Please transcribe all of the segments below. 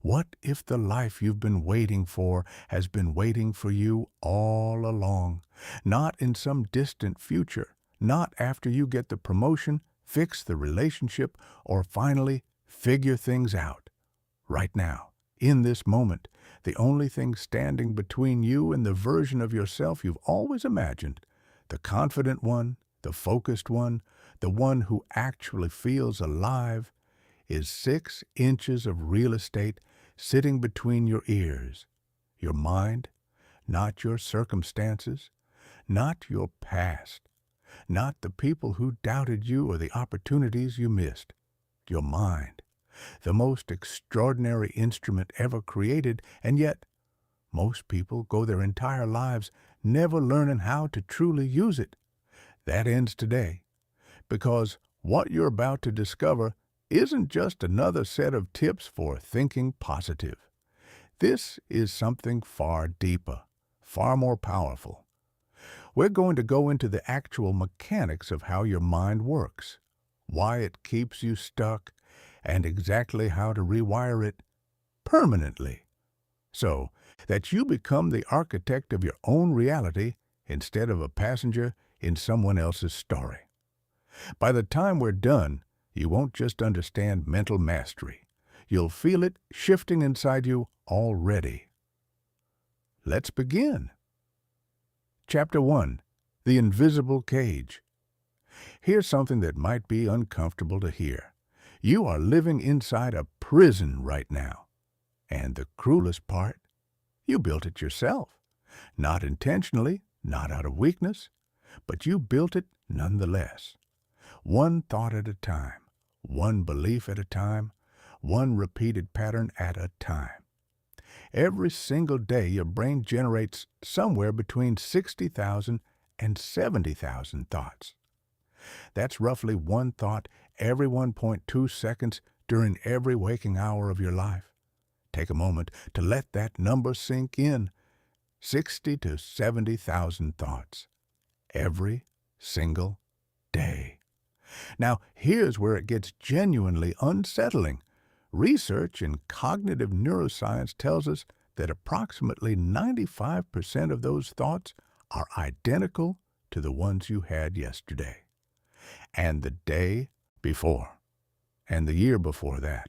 What if the life you've been waiting for has been waiting for you all along? Not in some distant future, not after you get the promotion, fix the relationship, or finally figure things out. Right now, in this moment, the only thing standing between you and the version of yourself you've always imagined, the confident one, the focused one, the one who actually feels alive, is 6 inches of real estate sitting between your ears. Your mind, not your circumstances, not your past, not the people who doubted you or the opportunities you missed. Your mind, the most extraordinary instrument ever created, and yet most people go their entire lives never learning how to truly use it. That ends today, because what you're about to discover isn't just another set of tips for thinking positive. This is something far deeper, far more powerful. We're going to go into the actual mechanics of how your mind works, why it keeps you stuck, and exactly how to rewire it permanently, so that you become the architect of your own reality instead of a passenger in someone else's story. By the time we're done, you won't just understand mental mastery. You'll feel it shifting inside you already. Let's begin. Chapter 1. The Invisible Cage. Here's something that might be uncomfortable to hear. You are living inside a prison right now. And the cruelest part, you built it yourself. Not intentionally, not out of weakness, but you built it nonetheless. One thought at a time, one belief at a time, one repeated pattern at a time. Every single day, your brain generates somewhere between 60,000 and 70,000 thoughts. That's roughly one thought every 1.2 seconds during every waking hour of your life. Take a moment to let that number sink in. 60 to 70,000 thoughts every single day. Now, here's where it gets genuinely unsettling. Research in cognitive neuroscience tells us that approximately 95% of those thoughts are identical to the ones you had yesterday, and the day before, and the year before that.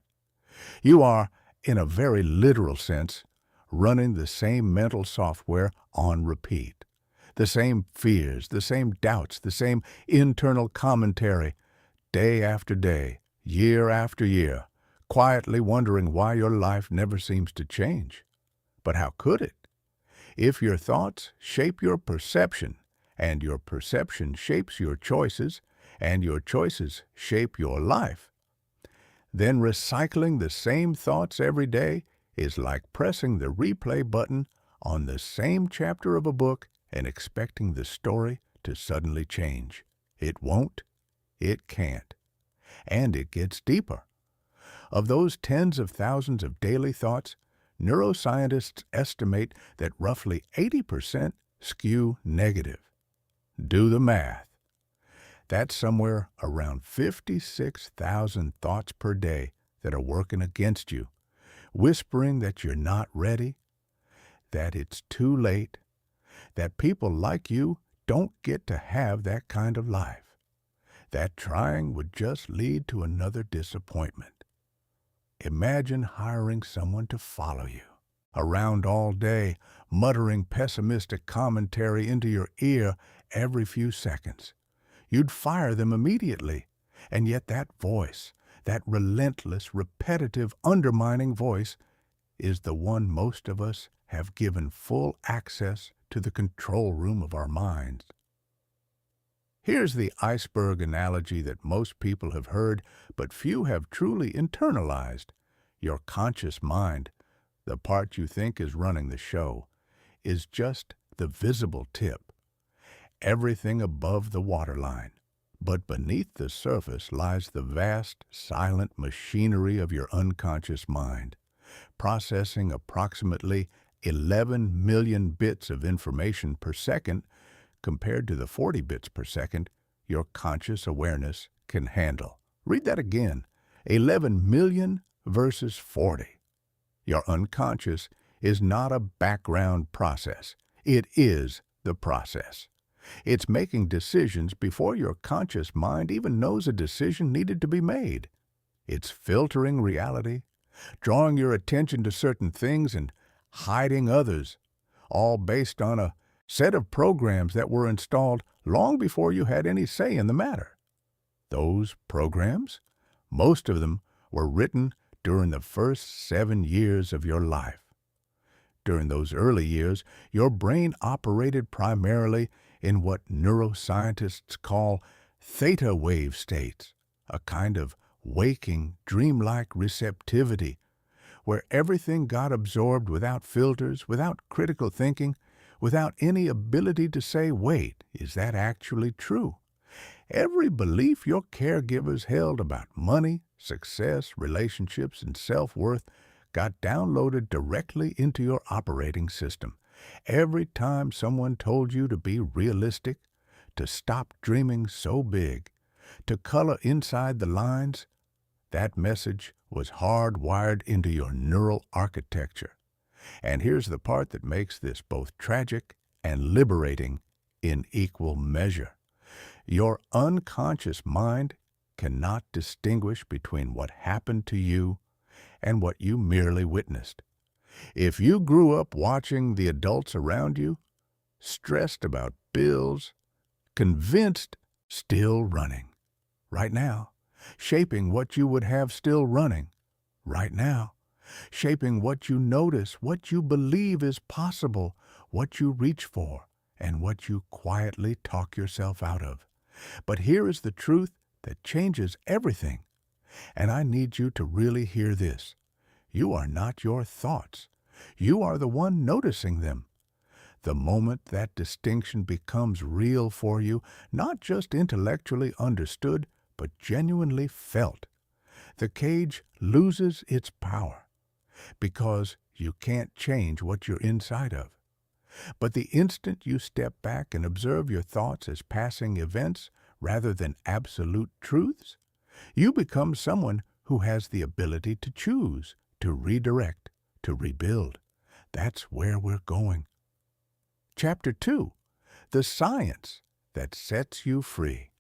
You are, in a very literal sense, running the same mental software on repeat. The same fears, the same doubts, the same internal commentary, day after day, year after year, quietly wondering why your life never seems to change. But how could it? If your thoughts shape your perception, and your perception shapes your choices, and your choices shape your life, then recycling the same thoughts every day is like pressing the replay button on the same chapter of a book and expecting the story to suddenly change. It won't. It can't. And it gets deeper. Of those tens of thousands of daily thoughts, neuroscientists estimate that roughly 80% skew negative. Do the math. That's somewhere around 56,000 thoughts per day that are working against you, whispering that you're not ready, that it's too late, that people like you don't get to have that kind of life, that trying would just lead to another disappointment. Imagine hiring someone to follow you around all day, muttering pessimistic commentary into your ear every few seconds. You'd fire them immediately, and yet that voice, that relentless, repetitive, undermining voice, is the one most of us have given full access to the control room of our minds. Here's the iceberg analogy that most people have heard, but few have truly internalized. Your conscious mind, the part you think is running the show, is just the visible tip. Everything above the waterline. But beneath the surface lies the vast, silent machinery of your unconscious mind, processing approximately 11 million bits of information per second compared to the 40 bits per second your conscious awareness can handle. Read that again. 11 million versus 40. Your unconscious is not a background process. It is the process. It's making decisions before your conscious mind even knows a decision needed to be made. It's filtering reality, drawing your attention to certain things and hiding others, all based on a set of programs that were installed long before you had any say in the matter. Those programs, most of them, were written during the first 7 years of your life. During those early years, your brain operated primarily in what neuroscientists call theta wave states, a kind of waking, dreamlike receptivity, where everything got absorbed without filters, without critical thinking, without any ability to say, wait, is that actually true? Every belief your caregivers held about money, success, relationships, and self-worth got downloaded directly into your operating system. Every time someone told you to be realistic, to stop dreaming so big, to color inside the lines, that message was hardwired into your neural architecture. And here's the part that makes this both tragic and liberating in equal measure. Your unconscious mind cannot distinguish between what happened to you and what you merely witnessed. If you grew up watching the adults around you, stressed about bills, convinced, still running, right now, shaping what you would have still running, right now, shaping what you notice, what you believe is possible, what you reach for, and what you quietly talk yourself out of. But here is the truth that changes everything. And I need you to really hear this. You are not your thoughts. You are the one noticing them. The moment that distinction becomes real for you, not just intellectually understood, but genuinely felt, the cage loses its power because you can't change what you're inside of. But the instant you step back and observe your thoughts as passing events rather than absolute truths, you become someone who has the ability to choose, to redirect, to rebuild. That's where we're going. Chapter 2, The Science That Sets You Free.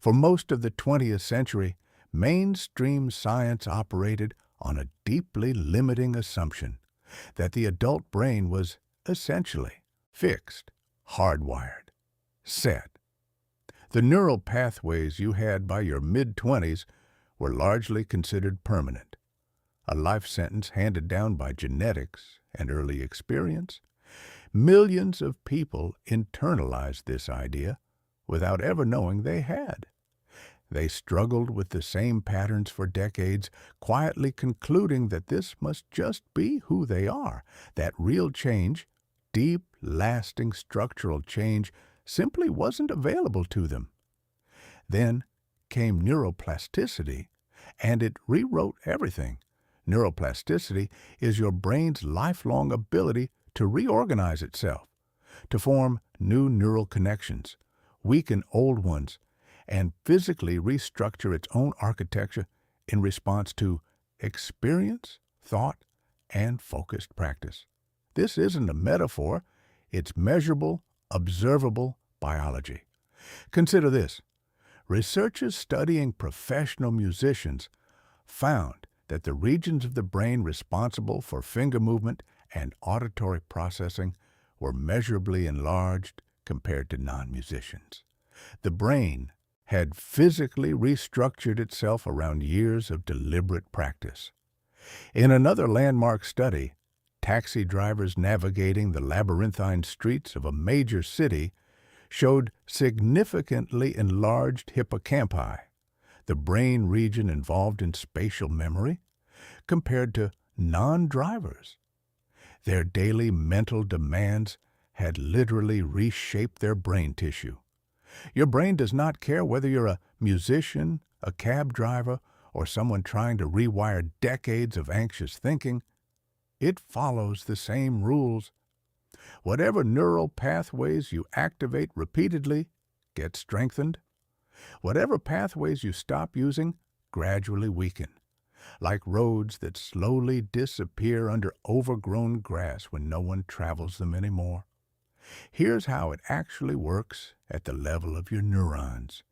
For most of the 20th century, mainstream science operated on a deeply limiting assumption that the adult brain was essentially fixed, hardwired, set. The neural pathways you had by your mid-20s were largely considered permanent, a life sentence handed down by genetics and early experience. Millions of people internalized this idea without ever knowing they had. They struggled with the same patterns for decades, quietly concluding that this must just be who they are, that real change, deep, lasting structural change, simply wasn't available to them. Then came neuroplasticity, and it rewrote everything. Neuroplasticity is your brain's lifelong ability to reorganize itself, to form new neural connections, weaken old ones, and physically restructure its own architecture in response to experience, thought, and focused practice. This isn't a metaphor, it's measurable, observable biology. Consider this. Researchers studying professional musicians found that the regions of the brain responsible for finger movement and auditory processing were measurably enlarged compared to non-musicians. The brain had physically restructured itself around years of deliberate practice. In another landmark study, taxi drivers navigating the labyrinthine streets of a major city showed significantly enlarged hippocampi, the brain region involved in spatial memory, compared to non-drivers. Their daily mental demands had literally reshaped their brain tissue. Your brain does not care whether you're a musician, a cab driver, or someone trying to rewire decades of anxious thinking. It follows the same rules. Whatever neural pathways you activate repeatedly get strengthened. Whatever pathways you stop using gradually weaken. like roads that slowly disappear under overgrown grass when no one travels them anymore. Here's how it actually works at the level of your neurons.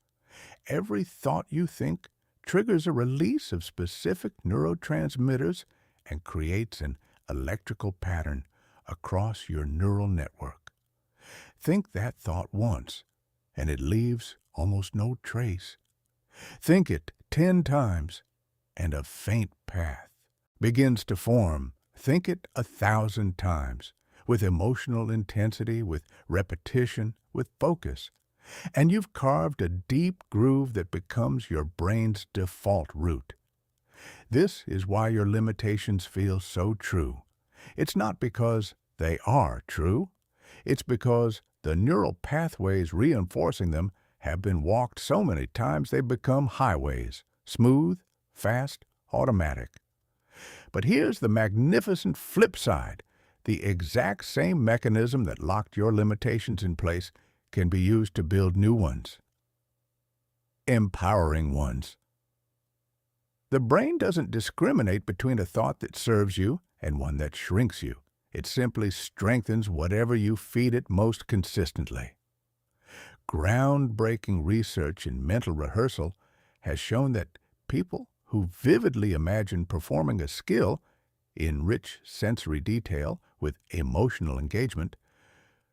Every thought you think triggers a release of specific neurotransmitters and creates an electrical pattern across your neural network. Think that thought once, and it leaves almost no trace. Think it 10 times, and a faint path begins to form. Think it 1,000 times, with emotional intensity, with repetition, with focus. And you've carved a deep groove that becomes your brain's default route. This is why your limitations feel so true. It's not because they are true. It's because the neural pathways reinforcing them have been walked so many times they've become highways, smooth, fast, automatic. But here's the magnificent flip side. The exact same mechanism that locked your limitations in place can be used to build new ones, empowering ones. The brain doesn't discriminate between a thought that serves you and one that shrinks you. It simply strengthens whatever you feed it most consistently. Groundbreaking research in mental rehearsal has shown that people who vividly imagine performing a skill in rich sensory detail with emotional engagement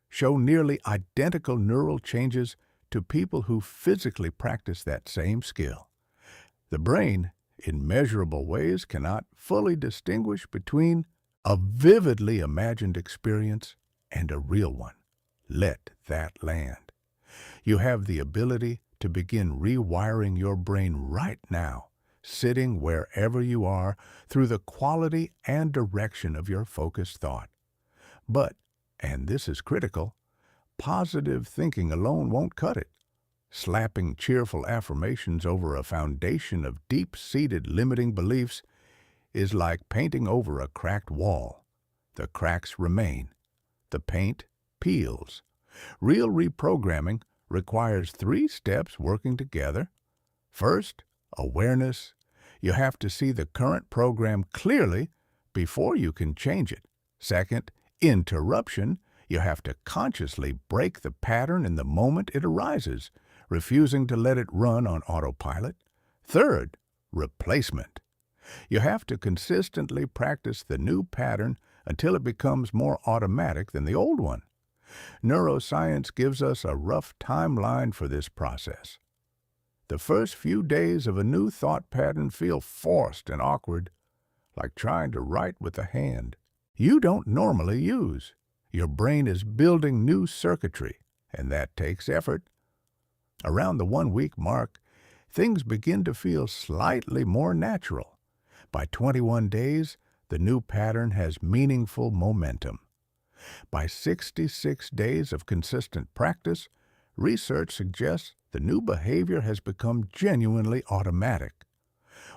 show nearly identical neural changes to people who physically practice that same skill. The brain, in measurable ways, cannot fully distinguish between a vividly imagined experience and a real one. Let that land. You have the ability to begin rewiring your brain right now, sitting wherever you are, through the quality and direction of your focused thought. But, and this is critical, positive thinking alone won't cut it. Slapping cheerful affirmations over a foundation of deep-seated limiting beliefs is like painting over a cracked wall. The cracks remain. The paint peels. Real reprogramming requires 3 steps working together. First, awareness. You have to see the current program clearly before you can change it. Second, interruption. You have to consciously break the pattern in the moment it arises, refusing to let it run on autopilot. Third, replacement. You have to consistently practice the new pattern until it becomes more automatic than the old one. Neuroscience gives us a rough timeline for this process. The first few days of a new thought pattern feel forced and awkward, like trying to write with a hand you don't normally use. Your brain is building new circuitry, and that takes effort. Around the 1-week mark, things begin to feel slightly more natural. By 21 days, the new pattern has meaningful momentum. By 66 days of consistent practice, research suggests the new behavior has become genuinely automatic.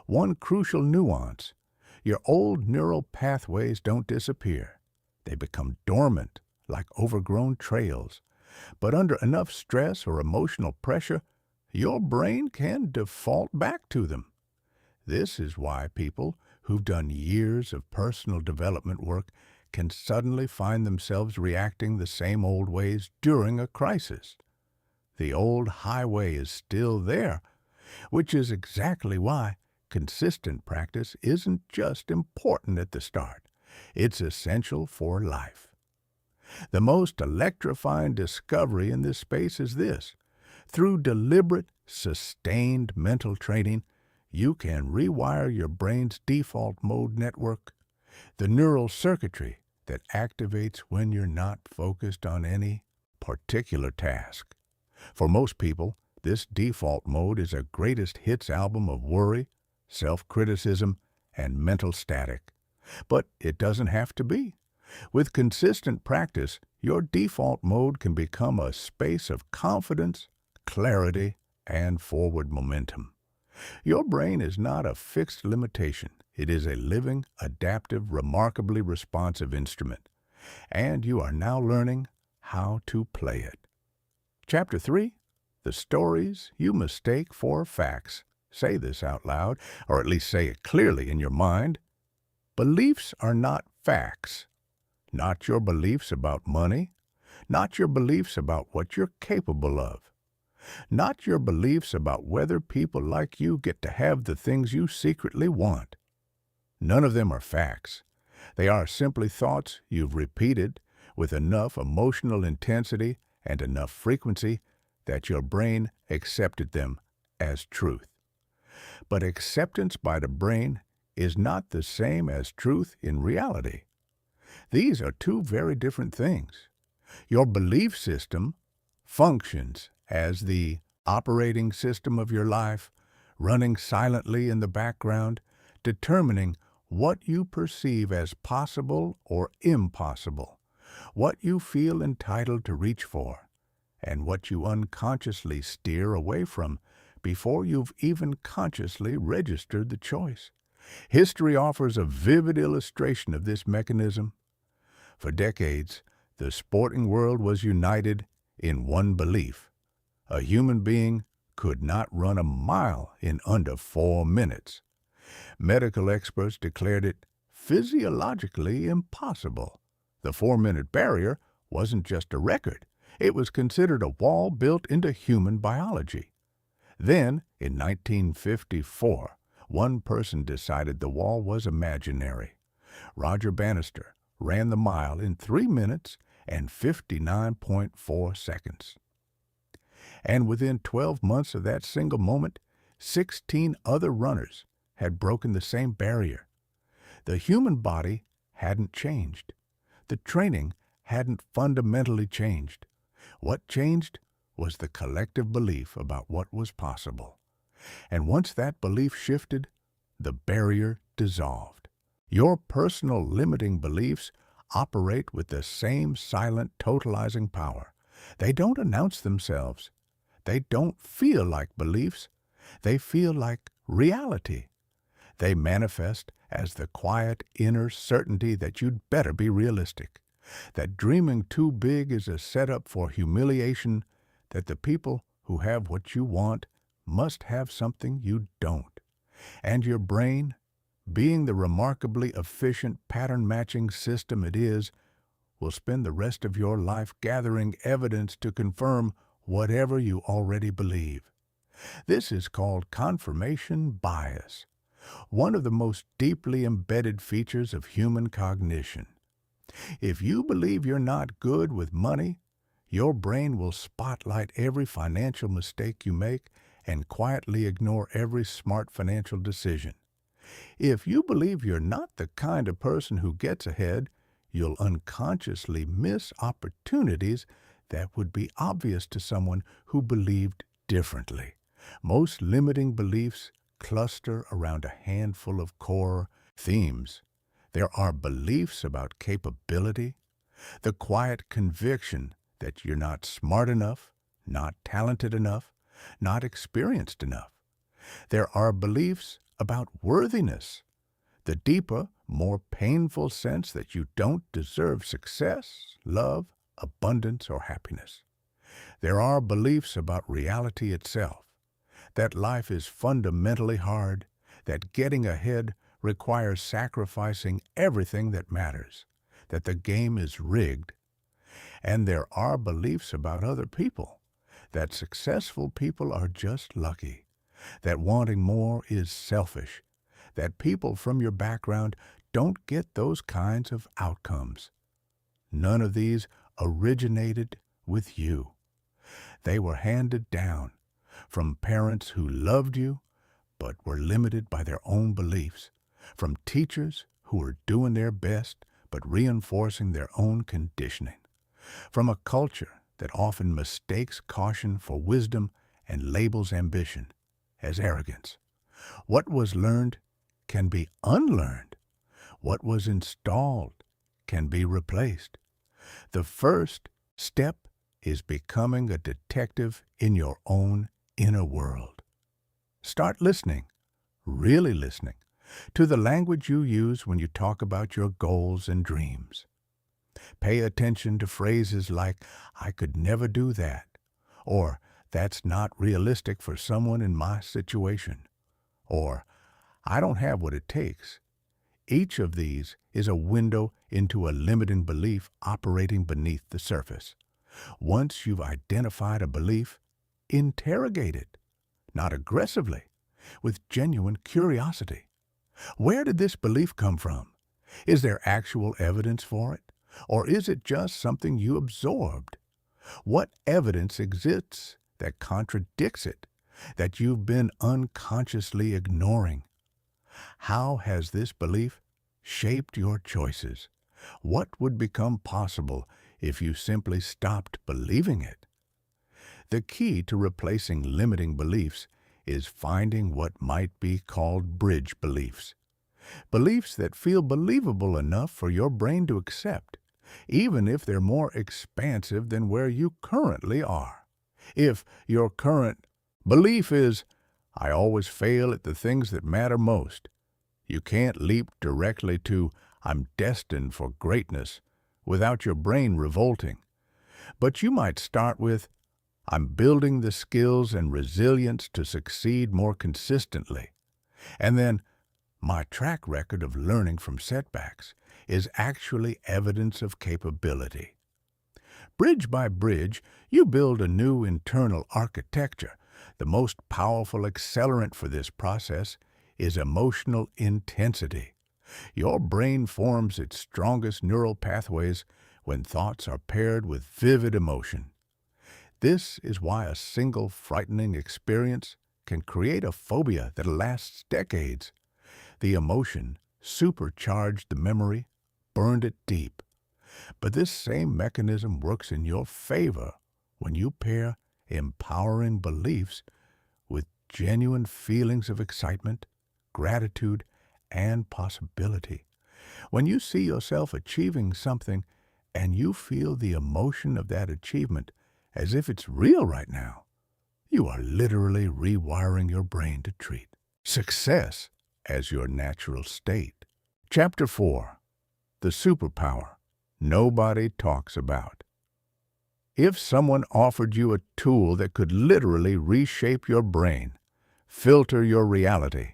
One crucial nuance: your old neural pathways don't disappear. They become dormant, like overgrown trails. But under enough stress or emotional pressure, your brain can default back to them. This is why people who've done years of personal development work can suddenly find themselves reacting the same old ways during a crisis. The old highway is still there, which is exactly why consistent practice isn't just important at the start. It's essential for life. The most electrifying discovery in this space is this: through deliberate, sustained mental training, you can rewire your brain's default mode network, the neural circuitry that activates when you're not focused on any particular task. For most people, this default mode is a greatest hits album of worry, self-criticism, and mental static. But it doesn't have to be. With consistent practice, your default mode can become a space of confidence, clarity, and forward momentum. Your brain is not a fixed limitation. It is a living, adaptive, remarkably responsive instrument. And you are now learning how to play it. Chapter 3: The Stories You Mistake for Facts. Say this out loud, or at least say it clearly in your mind. Beliefs are not facts. Not your beliefs about money, not your beliefs about what you're capable of, not your beliefs about whether people like you get to have the things you secretly want. None of them are facts. They are simply thoughts you've repeated with enough emotional intensity and enough frequency that your brain accepted them as truth. But acceptance by the brain is not the same as truth in reality. These are two very different things. Your belief system functions as the operating system of your life, running silently in the background, determining what you perceive as possible or impossible, what you feel entitled to reach for, and what you unconsciously steer away from before you've even consciously registered the choice. History offers a vivid illustration of this mechanism. For decades, the sporting world was united in one belief. A human being could not run a mile in under 4 minutes. Medical experts declared it physiologically impossible. The 4-minute barrier wasn't just a record. It was considered a wall built into human biology. Then, in 1954, one person decided the wall was imaginary. Roger Bannister ran the mile in 3 minutes and 59.4 seconds. And within 12 months of that single moment, 16 other runners had broken the same barrier. The human body hadn't changed. The training hadn't fundamentally changed. What changed was the collective belief about what was possible. And once that belief shifted, the barrier dissolved. Your personal limiting beliefs operate with the same silent totalizing power. They don't announce themselves. They don't feel like beliefs. They feel like reality. They manifest as the quiet inner certainty that you'd better be realistic, that dreaming too big is a setup for humiliation, that the people who have what you want must have something you don't. And your brain, being the remarkably efficient pattern-matching system it is, will spend the rest of your life gathering evidence to confirm whatever you already believe. This is called confirmation bias, one of the most deeply embedded features of human cognition. If you believe you're not good with money, your brain will spotlight every financial mistake you make and quietly ignore every smart financial decision. If you believe you're not the kind of person who gets ahead, you'll unconsciously miss opportunities that would be obvious to someone who believed differently. Most limiting beliefs cluster around a handful of core themes. There are beliefs about capability, the quiet conviction that you're not smart enough, not talented enough, not experienced enough. There are beliefs about worthiness, the deeper, more painful sense that you don't deserve success, love, abundance, or happiness. There are beliefs about reality itself, that life is fundamentally hard, that getting ahead requires sacrificing everything that matters, that the game is rigged. And there are beliefs about other people, that successful people are just lucky, that wanting more is selfish, that people from your background don't get those kinds of outcomes. None of these originated with you. They were handed down from parents who loved you but were limited by their own beliefs, from teachers who were doing their best but reinforcing their own conditioning, from a culture that often mistakes caution for wisdom and labels ambition as arrogance. What was learned can be unlearned. What was installed can be replaced. The first step is becoming a detective in your own inner world. Start listening, really listening, to the language you use when you talk about your goals and dreams. Pay attention to phrases like, "I could never do that," or "that's not realistic for someone in my situation," or I don't have what it takes. Each of these is a window into a limiting belief operating beneath the surface. Once you've identified a belief, interrogate it, not aggressively, with genuine curiosity. Where did this belief come from? Is there actual evidence for it? Or is it just something you absorbed? What evidence exists that contradicts it, that you've been unconsciously ignoring? How has this belief shaped your choices? What would become possible if you simply stopped believing it? The key to replacing limiting beliefs is finding what might be called bridge beliefs. Beliefs that feel believable enough for your brain to accept, even if they're more expansive than where you currently are. If your current belief is, I always fail at the things that matter most, you can't leap directly to, I'm destined for greatness, without your brain revolting. But you might start with, I'm building the skills and resilience to succeed more consistently. And then, my track record of learning from setbacks is actually evidence of capability. Bridge by bridge, you build a new internal architecture. The most powerful accelerant for this process is emotional intensity. Your brain forms its strongest neural pathways when thoughts are paired with vivid emotion. This is why a single frightening experience can create a phobia that lasts decades. The emotion supercharged the memory, burned it deep. But this same mechanism works in your favor when you pair empowering beliefs with genuine feelings of excitement, gratitude, and possibility. When you see yourself achieving something and you feel the emotion of that achievement as if it's real right now, you are literally rewiring your brain to treat success as your natural state. Chapter 4. The Superpower Nobody Talks About. If someone offered you a tool that could literally reshape your brain, filter your reality,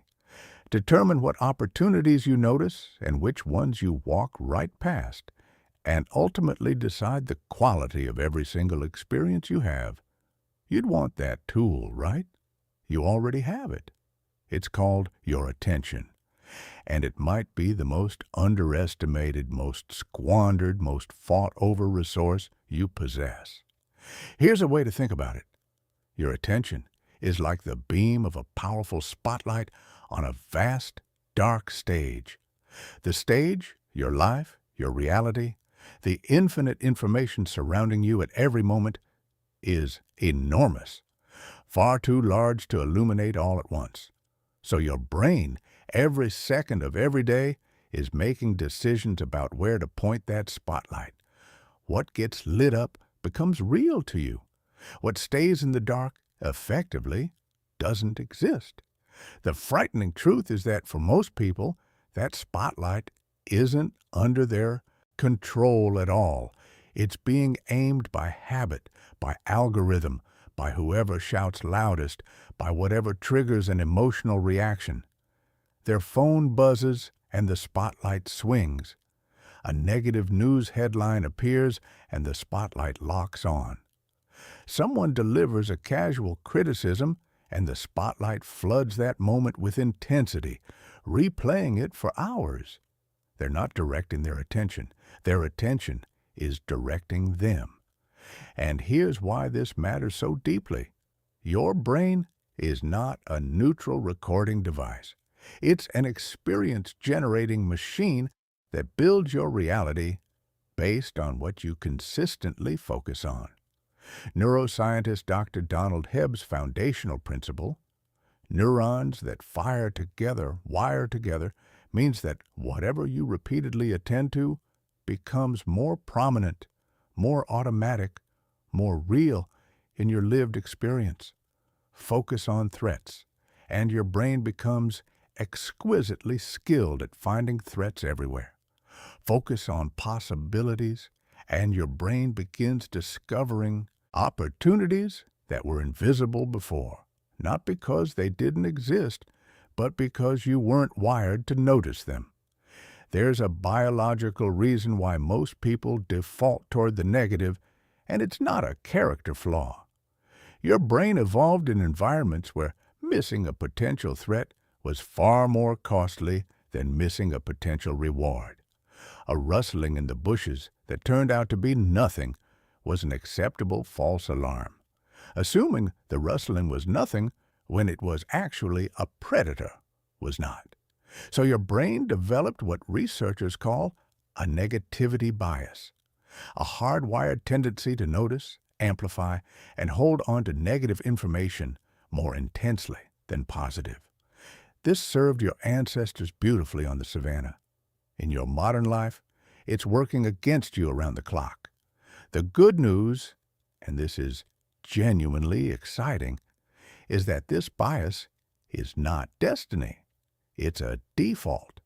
determine what opportunities you notice and which ones you walk right past, and ultimately decide the quality of every single experience you have, you'd want that tool, right? You already have it. It's called your attention. And it might be the most underestimated, most squandered, most fought-over resource you possess. Here's a way to think about it. Your attention is like the beam of a powerful spotlight on a vast, dark stage. The stage, your life, your reality, the infinite information surrounding you at every moment is enormous, far too large to illuminate all at once. So your brain, every second of every day, is making decisions about where to point that spotlight. What gets lit up becomes real to you. What stays in the dark, effectively, doesn't exist. The frightening truth is that for most people, that spotlight isn't under their control at all. It's being aimed by habit, by algorithm, by whoever shouts loudest, by whatever triggers an emotional reaction. Their phone buzzes and the spotlight swings. A negative news headline appears and the spotlight locks on. Someone delivers a casual criticism and the spotlight floods that moment with intensity, replaying it for hours. They're not directing their attention. Their attention is directing them. And here's why this matters so deeply. Your brain is not a neutral recording device. It's an experience-generating machine that builds your reality based on what you consistently focus on. Neuroscientist Dr. Donald Hebb's foundational principle, neurons that fire together, wire together, means that whatever you repeatedly attend to becomes more prominent, more automatic, more real in your lived experience. Focus on threats, and your brain becomes exquisitely skilled at finding threats everywhere. Focus on possibilities, and your brain begins discovering opportunities that were invisible before, not because they didn't exist, but because you weren't wired to notice them. There's a biological reason why most people default toward the negative, and it's not a character flaw. Your brain evolved in environments where missing a potential threat was far more costly than missing a potential reward. A rustling in the bushes that turned out to be nothing was an acceptable false alarm. Assuming the rustling was nothing when it was actually a predator was not. So your brain developed what researchers call a negativity bias, a hardwired tendency to notice, amplify, and hold on to negative information more intensely than positive. This served your ancestors beautifully on the savannah. In your modern life, it's working against you around the clock. The good news, and this is genuinely exciting, is that this bias is not destiny. It's a default,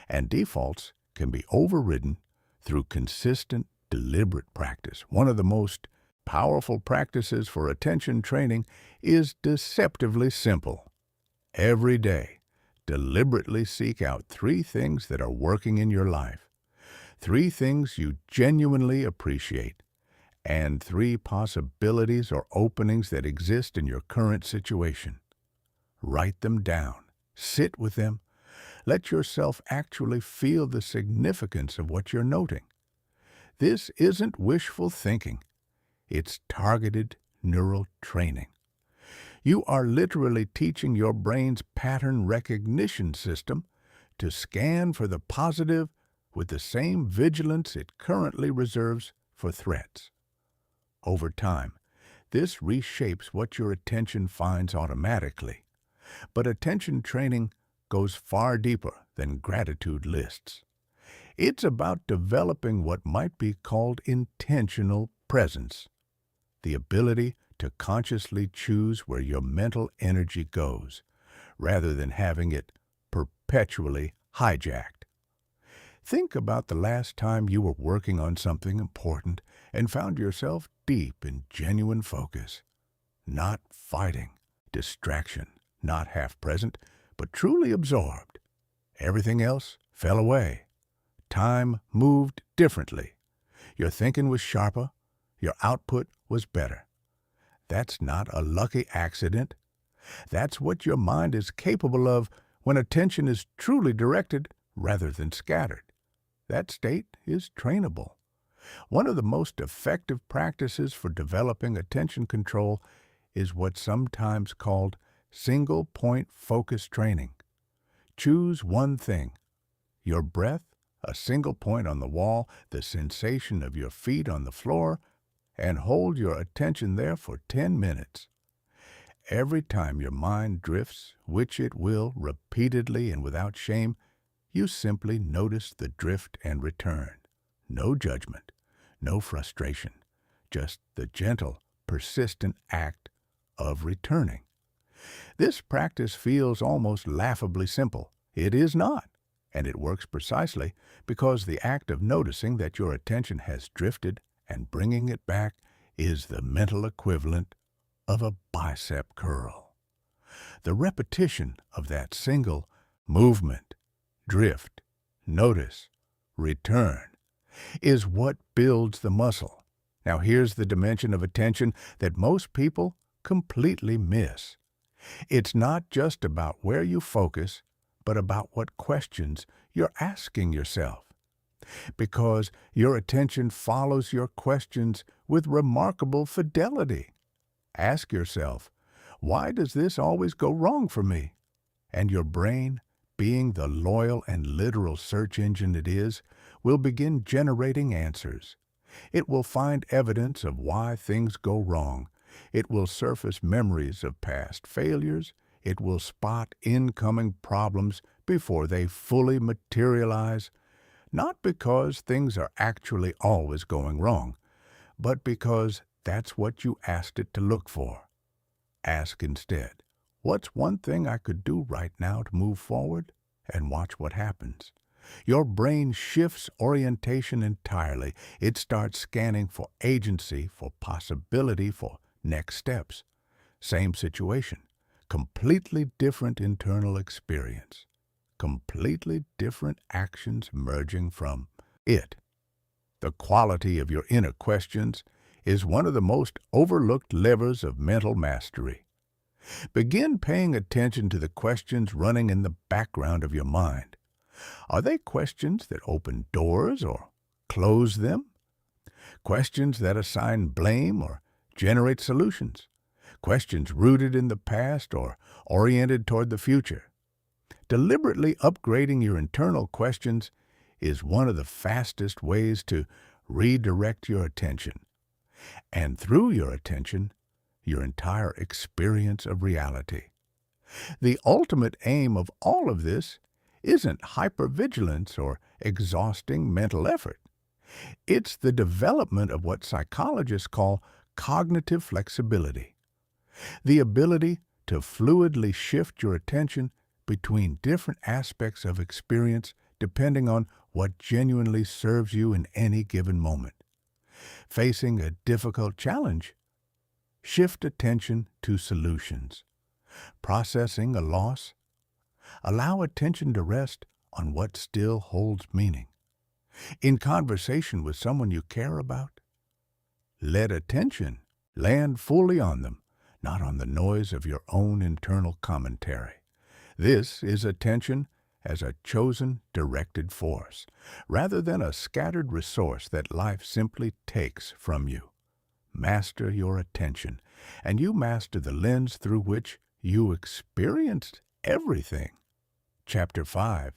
and defaults can be overridden through consistent, deliberate practice. One of the most powerful practices for attention training is deceptively simple. Every day, deliberately seek out 3 things that are working in your life, 3 things you genuinely appreciate, and 3 possibilities or openings that exist in your current situation. Write them down. Sit with them. Let yourself actually feel the significance of what you're noting. This isn't wishful thinking. It's targeted neural training. You are literally teaching your brain's pattern recognition system to scan for the positive with the same vigilance it currently reserves for threats. Over time, this reshapes what your attention finds automatically. But attention training goes far deeper than gratitude lists. It's about developing what might be called intentional presence, the ability to consciously choose where your mental energy goes, rather than having it perpetually hijacked. Think about the last time you were working on something important and found yourself deep in genuine focus, not fighting distraction, not half present, but truly absorbed. Everything else fell away. Time moved differently. Your thinking was sharper. Your output was better. That's not a lucky accident. That's what your mind is capable of when attention is truly directed rather than scattered. That state is trainable. One of the most effective practices for developing attention control is what's sometimes called single-point focus training. Choose one thing: your breath, a single point on the wall, the sensation of your feet on the floor, and hold your attention there for 10 minutes. Every time your mind drifts, which it will repeatedly and without shame, you simply notice the drift and return. No judgment, no frustration, just the gentle, persistent act of returning. This practice feels almost laughably simple. It is not, and it works precisely because the act of noticing that your attention has drifted and bringing it back is the mental equivalent of a bicep curl. The repetition of that single movement, drift, notice, return, is what builds the muscle. Now here's the dimension of attention that most people completely miss. It's not just about where you focus, but about what questions you're asking yourself. Because your attention follows your questions with remarkable fidelity. Ask yourself, why does this always go wrong for me? And your brain, being the loyal and literal search engine it is, will begin generating answers. It will find evidence of why things go wrong. It will surface memories of past failures. It will spot incoming problems before they fully materialize, not because things are actually always going wrong, but because that's what you asked it to look for. Ask instead, what's one thing I could do right now to move forward? And watch what happens. Your brain shifts orientation entirely. It starts scanning for agency, for possibility, for next steps. Same situation. completely different internal experience, completely different actions emerging from it. The quality of your inner questions is one of the most overlooked levers of mental mastery. Begin paying attention to the questions running in the background of your mind. Are they questions that open doors or close them? Questions that assign blame or generate solutions? Questions rooted in the past or oriented toward the future? Deliberately upgrading your internal questions is one of the fastest ways to redirect your attention, and through your attention, your entire experience of reality. The ultimate aim of all of this isn't hypervigilance or exhausting mental effort. It's the development of what psychologists call cognitive flexibility, the ability to fluidly shift your attention between different aspects of experience depending on what genuinely serves you in any given moment. Facing a difficult challenge, shift attention to solutions. Processing a loss, allow attention to rest on what still holds meaning. In conversation with someone you care about, let attention land fully on them, not on the noise of your own internal commentary. This is attention as a chosen, directed force, rather than a scattered resource that life simply takes from you. Master your attention, and you master the lens through which you experienced everything. Chapter 5.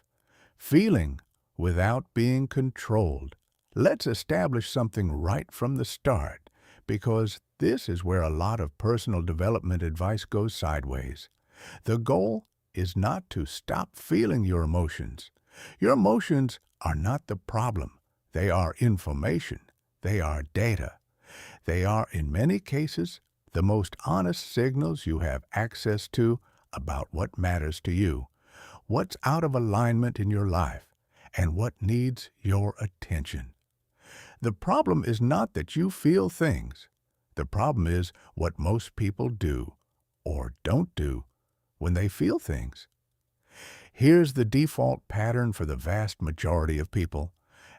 Feeling without being controlled. Let's establish something right from the start, because this is where a lot of personal development advice goes sideways. The goal is not to stop feeling your emotions. Your emotions are not the problem. They are information. They are data. They are, in many cases, the most honest signals you have access to about what matters to you, what's out of alignment in your life, and what needs your attention. The problem is not that you feel things. The problem is what most people do or don't do when they feel things. Here's the default pattern for the vast majority of people.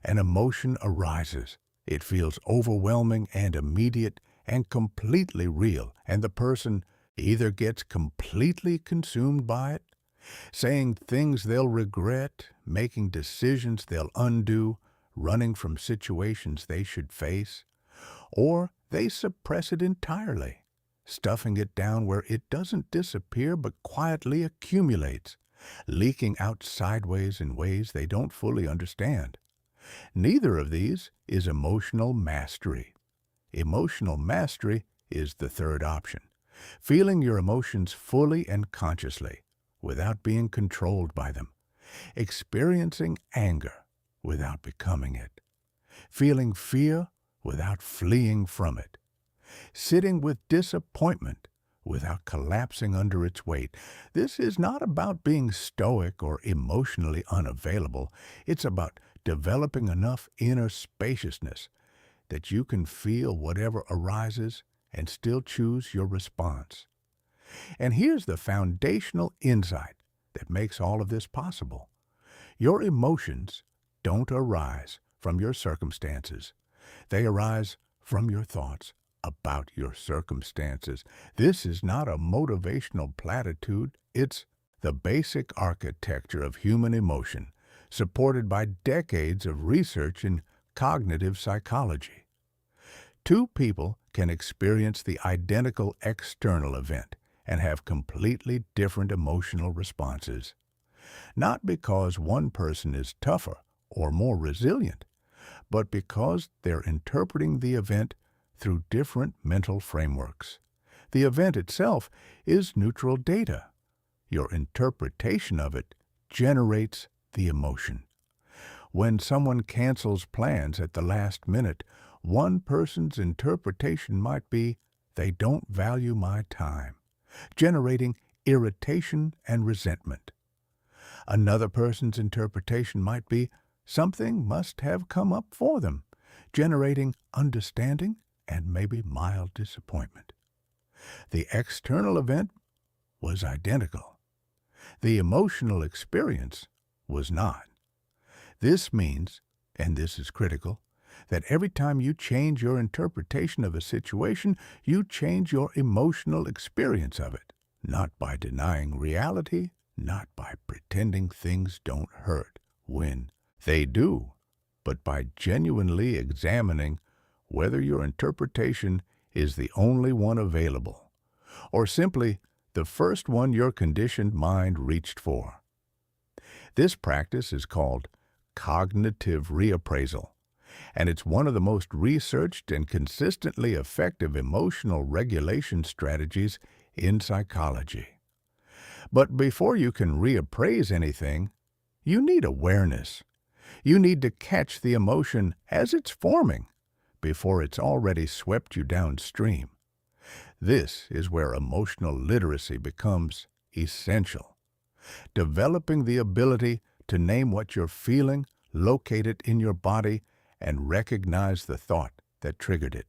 An emotion arises. It feels overwhelming and immediate and completely real, and the person either gets completely consumed by it, saying things they'll regret, making decisions they'll undo, running from situations they should face, or they suppress it entirely, stuffing it down where it doesn't disappear but quietly accumulates, leaking out sideways in ways they don't fully understand. Neither of these is emotional mastery. Emotional mastery is the third option, feeling your emotions fully and consciously, without being controlled by them, experiencing anger without becoming it, feeling fear without fleeing from it, sitting with disappointment without collapsing under its weight. This is not about being stoic or emotionally unavailable. It's about developing enough inner spaciousness that you can feel whatever arises and still choose your response. And here's the foundational insight that makes all of this possible. Your emotions don't arise from your circumstances. They arise from your thoughts about your circumstances. This is not a motivational platitude. It's the basic architecture of human emotion, supported by decades of research in cognitive psychology. Two people can experience the identical external event and have completely different emotional responses. Not because one person is tougher or more resilient, but because they're interpreting the event through different mental frameworks. The event itself is neutral data. Your interpretation of it generates the emotion. When someone cancels plans at the last minute, one person's interpretation might be, "They don't value my time," generating irritation and resentment. Another person's interpretation might be, "Something must have come up for them," generating understanding and maybe mild disappointment. The external event was identical. The emotional experience was not. This means, and this is critical, that every time you change your interpretation of a situation, you change your emotional experience of it, not by denying reality, not by pretending things don't hurt when they do, but by genuinely examining whether your interpretation is the only one available, or simply the first one your conditioned mind reached for. This practice is called cognitive reappraisal, and it's one of the most researched and consistently effective emotional regulation strategies in psychology. But before you can reappraise anything, you need awareness. You need to catch the emotion as it's forming before it's already swept you downstream. This is where emotional literacy becomes essential. Developing the ability to name what you're feeling, locate it in your body, and recognize the thought that triggered it.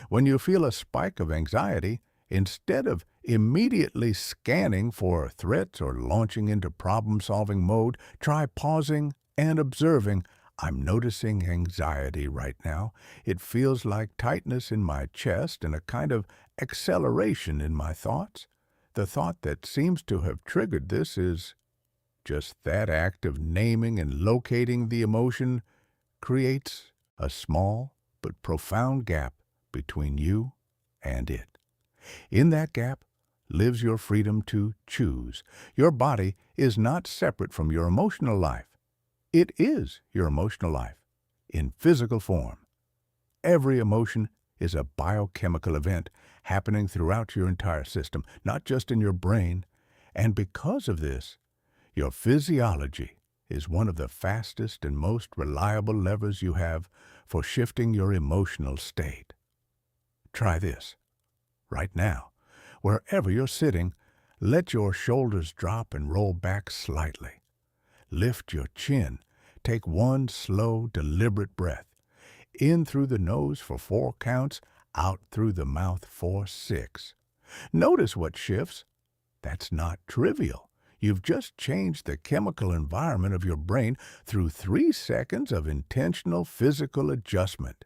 When you feel a spike of anxiety, instead of immediately scanning for threats or launching into problem-solving mode, try pausing and observing. I'm noticing anxiety right now. It feels like tightness in my chest and a kind of acceleration in my thoughts. The thought that seems to have triggered this is just that act of naming and locating the emotion creates a small but profound gap between you and it. In that gap lives your freedom to choose. Your body is not separate from your emotional life. It is your emotional life in physical form. Every emotion is a biochemical event happening throughout your entire system, not just in your brain. And because of this, your physiology is one of the fastest and most reliable levers you have for shifting your emotional state. Try this. Right now, wherever you're sitting, let your shoulders drop and roll back slightly. Lift your chin. Take one slow, deliberate breath. In through the nose for 4 counts, out through the mouth for 6. Notice what shifts. That's not trivial. You've just changed the chemical environment of your brain through 3 seconds of intentional physical adjustment.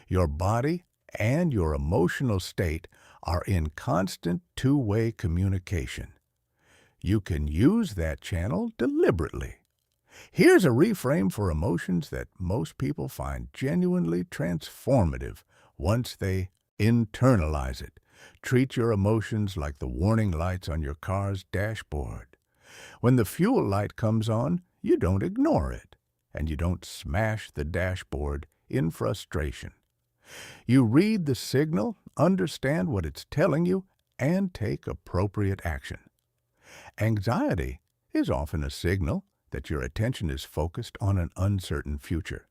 Your body and your emotional state are in constant two-way communication. You can use that channel deliberately. Here's a reframe for emotions that most people find genuinely transformative once they internalize it. Treat your emotions like the warning lights on your car's dashboard. When the fuel light comes on, you don't ignore it, and you don't smash the dashboard in frustration. You read the signal, understand what it's telling you, and take appropriate action. Anxiety is often a signal that your attention is focused on an uncertain future.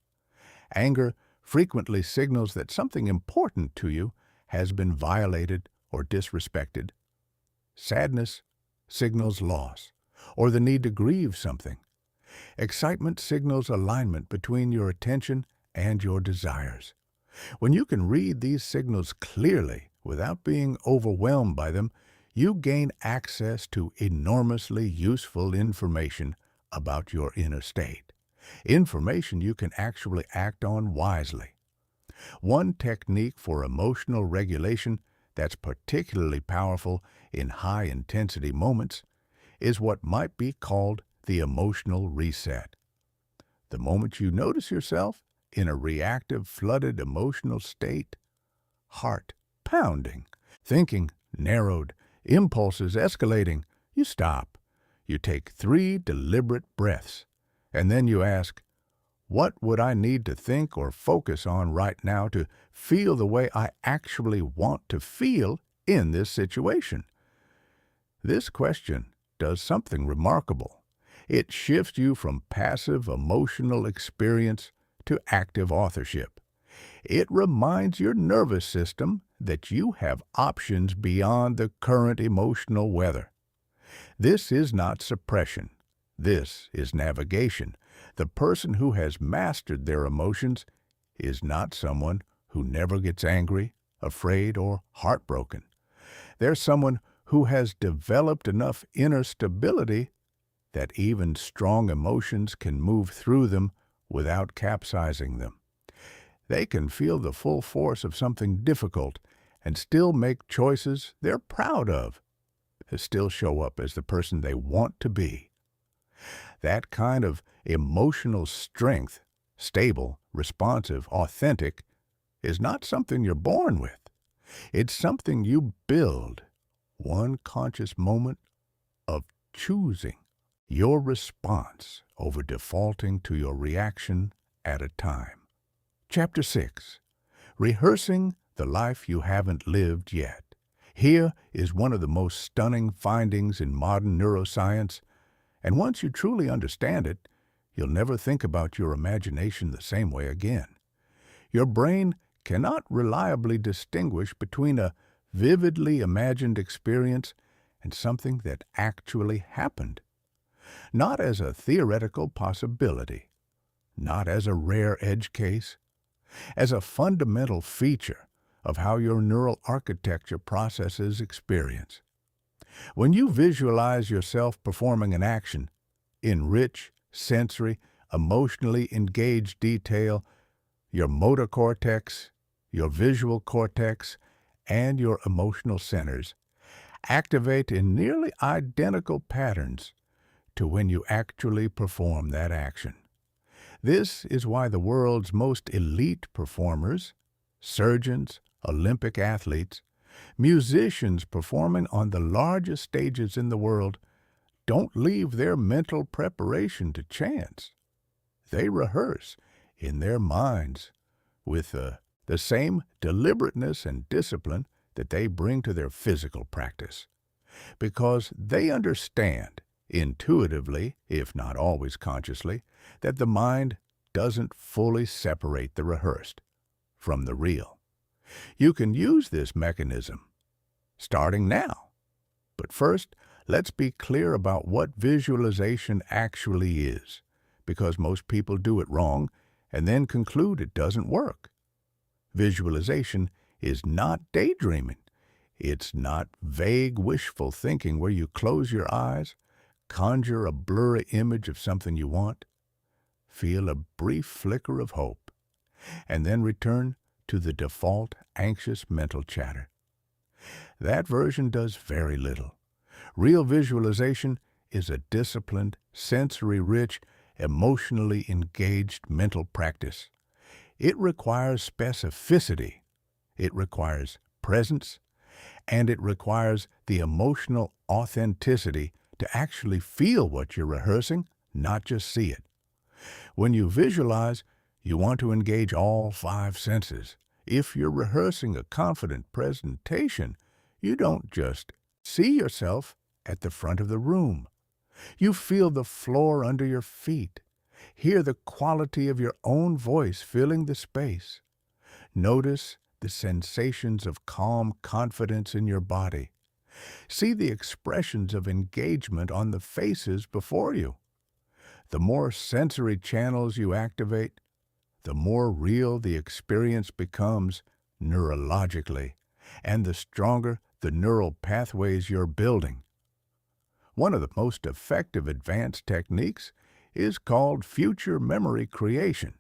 Anger frequently signals that something important to you has been violated or disrespected. Sadness signals loss or the need to grieve something. Excitement signals alignment between your attention and your desires. When you can read these signals clearly without being overwhelmed by them, you gain access to enormously useful information about your inner state. Information you can actually act on wisely. One technique for emotional regulation that's particularly powerful in high-intensity moments is what might be called the emotional reset. The moment you notice yourself in a reactive, flooded emotional state, heart pounding, thinking narrowed, impulses escalating, you stop. You take 3 deliberate breaths, and then you ask, what would I need to think or focus on right now to feel the way I actually want to feel in this situation? This question does something remarkable. It shifts you from passive emotional experience to active authorship. It reminds your nervous system that you have options beyond the current emotional weather. This is not suppression. This is navigation. The person who has mastered their emotions is not someone who never gets angry, afraid, or heartbroken. They're someone who has developed enough inner stability that even strong emotions can move through them without capsizing them. They can feel the full force of something difficult and still make choices they're proud of, to still show up as the person they want to be. That kind of emotional strength, stable, responsive, authentic, is not something you're born with. It's something you build, one conscious moment of choosing your response over defaulting to your reaction at a time. Chapter 6. Rehearsing the life you haven't lived yet. Here is one of the most stunning findings in modern neuroscience, and once you truly understand it, you'll never think about your imagination the same way again. Your brain cannot reliably distinguish between a vividly imagined experience and something that actually happened. Not as a theoretical possibility, not as a rare edge case, as a fundamental feature of how your neural architecture processes experience. When you visualize yourself performing an action in rich, sensory, emotionally engaged detail, your motor cortex, your visual cortex, and your emotional centers activate in nearly identical patterns to when you actually perform that action. This is why the world's most elite performers, surgeons, Olympic athletes, musicians performing on the largest stages in the world, don't leave their mental preparation to chance. They rehearse in their minds with the same deliberateness and discipline that they bring to their physical practice, because they understand, intuitively, if not always consciously, that the mind doesn't fully separate the rehearsed from the real. You can use this mechanism starting now. But first, let's be clear about what visualization actually is, because most people do it wrong and then conclude it doesn't work. Visualization is not daydreaming. It's not vague wishful thinking where you close your eyes, conjure a blurry image of something you want, feel a brief flicker of hope, and then return to the default anxious mental chatter. That version does very little. Real visualization is a disciplined, sensory-rich, emotionally engaged mental practice. It requires specificity, it requires presence, and it requires the emotional authenticity to actually feel what you're rehearsing, not just see it. When you visualize, you want to engage all 5 senses. If you're rehearsing a confident presentation, you don't just see yourself at the front of the room. You feel the floor under your feet. Hear the quality of your own voice filling the space. Notice the sensations of calm confidence in your body. See the expressions of engagement on the faces before you. The more sensory channels you activate, the more real the experience becomes neurologically, and the stronger the neural pathways you're building. One of the most effective advanced techniques is called future memory creation.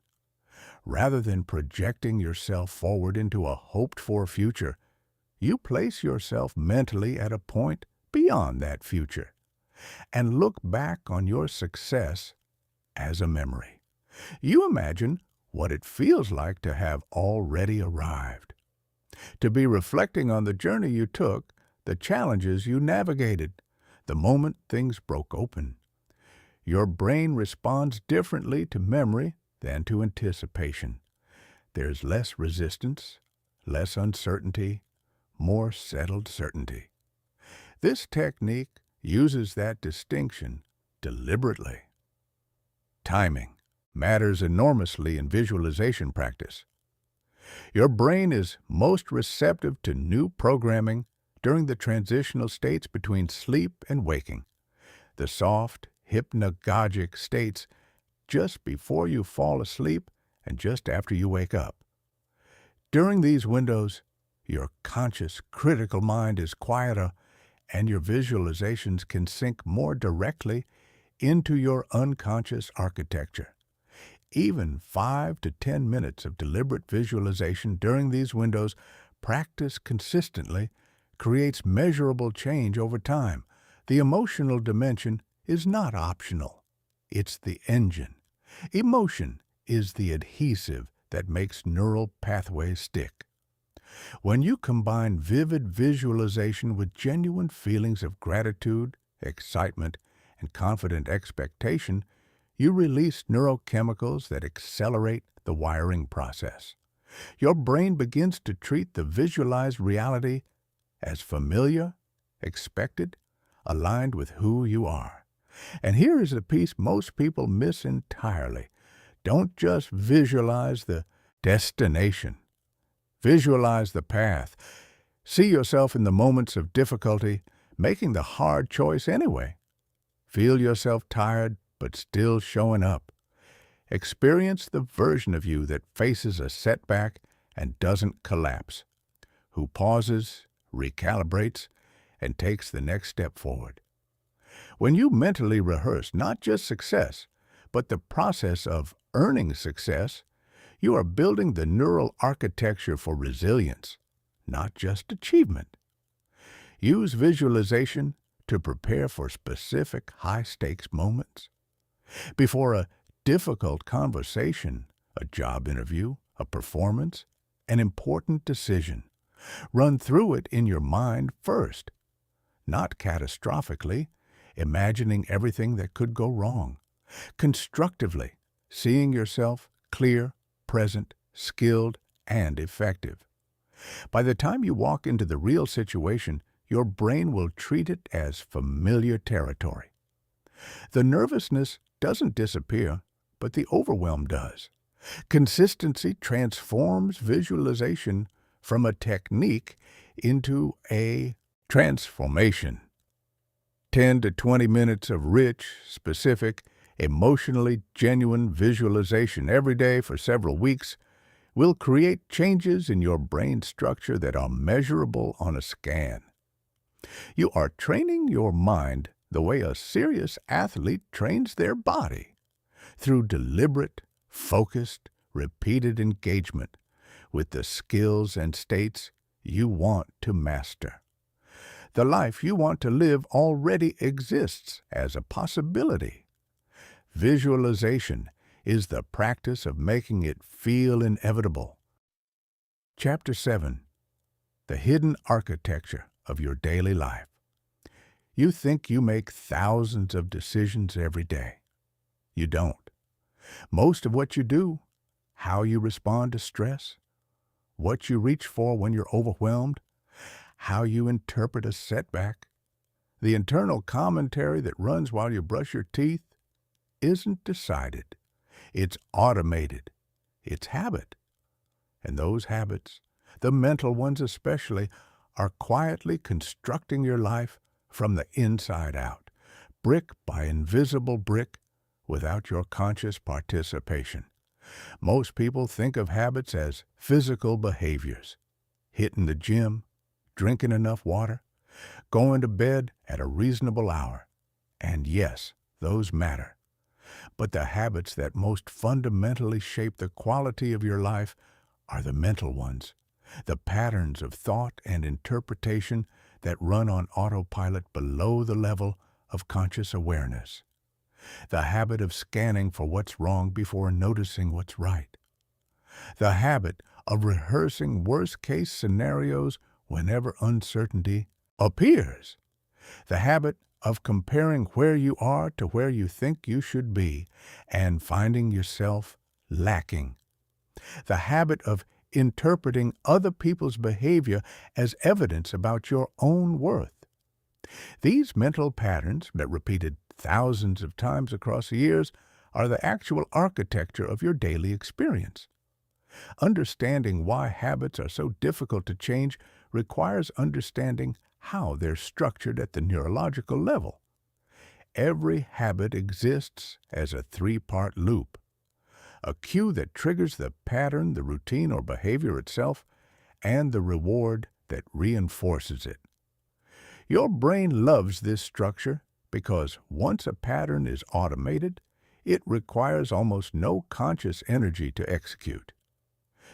Rather than projecting yourself forward into a hoped-for future, you place yourself mentally at a point beyond that future and look back on your success as a memory. You imagine what it feels like to have already arrived, to be reflecting on the journey you took, the challenges you navigated, the moment things broke open. Your brain responds differently to memory than to anticipation. There's less resistance, less uncertainty, more settled certainty. This technique uses that distinction deliberately. Timing matters enormously in visualization practice. Your brain is most receptive to new programming during the transitional states between sleep and waking, the soft, hypnagogic states just before you fall asleep and just after you wake up. During these windows, your conscious, critical mind is quieter and your visualizations can sink more directly into your unconscious architecture. Even 5 to 10 minutes of deliberate visualization during these windows, practiced consistently, creates measurable change over time. The emotional dimension is not optional. It's the engine. Emotion is the adhesive that makes neural pathways stick. When you combine vivid visualization with genuine feelings of gratitude, excitement, and confident expectation, you release neurochemicals that accelerate the wiring process. Your brain begins to treat the visualized reality as familiar, expected, aligned with who you are. And here is the piece most people miss entirely. Don't just visualize the destination. Visualize the path. See yourself in the moments of difficulty, making the hard choice anyway. Feel yourself tired, but still showing up. Experience the version of you that faces a setback and doesn't collapse, who pauses, recalibrates, and takes the next step forward. When you mentally rehearse not just success, but the process of earning success, you are building the neural architecture for resilience, not just achievement. Use visualization to prepare for specific high-stakes moments. Before a difficult conversation, a job interview, a performance, an important decision, run through it in your mind first, not catastrophically, imagining everything that could go wrong. Constructively, seeing yourself clear, present, skilled, and effective. By the time you walk into the real situation, your brain will treat it as familiar territory. The nervousness doesn't disappear, but the overwhelm does. Consistency transforms visualization from a technique into a transformation. 10 to 20 minutes of rich, specific, emotionally genuine visualization every day for several weeks will create changes in your brain structure that are measurable on a scan. You are training your mind the way a serious athlete trains their body, through deliberate, focused, repeated engagement with the skills and states you want to master. The life you want to live already exists as a possibility. Visualization is the practice of making it feel inevitable. Chapter 7. The Hidden Architecture of Your Daily Life. You think you make thousands of decisions every day. You don't. Most of what you do, how you respond to stress, what you reach for when you're overwhelmed, how you interpret a setback, the internal commentary that runs while you brush your teeth, isn't decided. It's automated. It's habit. And those habits, the mental ones especially, are quietly constructing your life from the inside out, brick by invisible brick, without your conscious participation. Most people think of habits as physical behaviors: hitting the gym, drinking enough water, going to bed at a reasonable hour. And yes, those matter. But the habits that most fundamentally shape the quality of your life are the mental ones, the patterns of thought and interpretation that run on autopilot below the level of conscious awareness. The habit of scanning for what's wrong before noticing what's right. The habit of rehearsing worst-case scenarios whenever uncertainty appears. The habit of comparing where you are to where you think you should be and finding yourself lacking. The habit of interpreting other people's behavior as evidence about your own worth. These mental patterns, that repeated thousands of times across the years, are the actual architecture of your daily experience. Understanding why habits are so difficult to change requires understanding how they're structured at the neurological level. Every habit exists as a three-part loop: a cue that triggers the pattern, the routine or behavior itself, and the reward that reinforces it. Your brain loves this structure because once a pattern is automated, it requires almost no conscious energy to execute.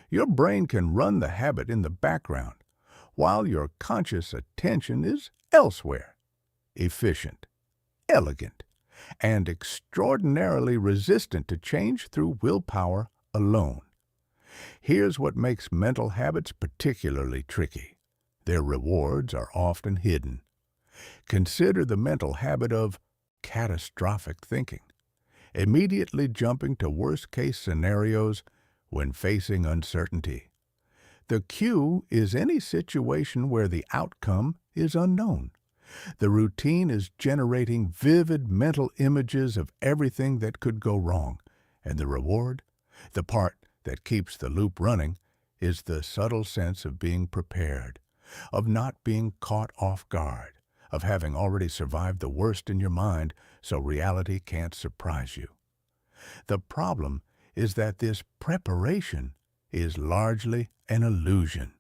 Your brain can run the habit in the background while your conscious attention is elsewhere. Efficient, elegant, and extraordinarily resistant to change through willpower alone. Here's what makes mental habits particularly tricky. Their rewards are often hidden. Consider the mental habit of catastrophic thinking, immediately jumping to worst-case scenarios when facing uncertainty. The cue is any situation where the outcome is unknown. The routine is generating vivid mental images of everything that could go wrong, and the reward, the part that keeps the loop running, is the subtle sense of being prepared, of not being caught off guard, of having already survived the worst in your mind so reality can't surprise you. The problem is that this preparation is largely an illusion.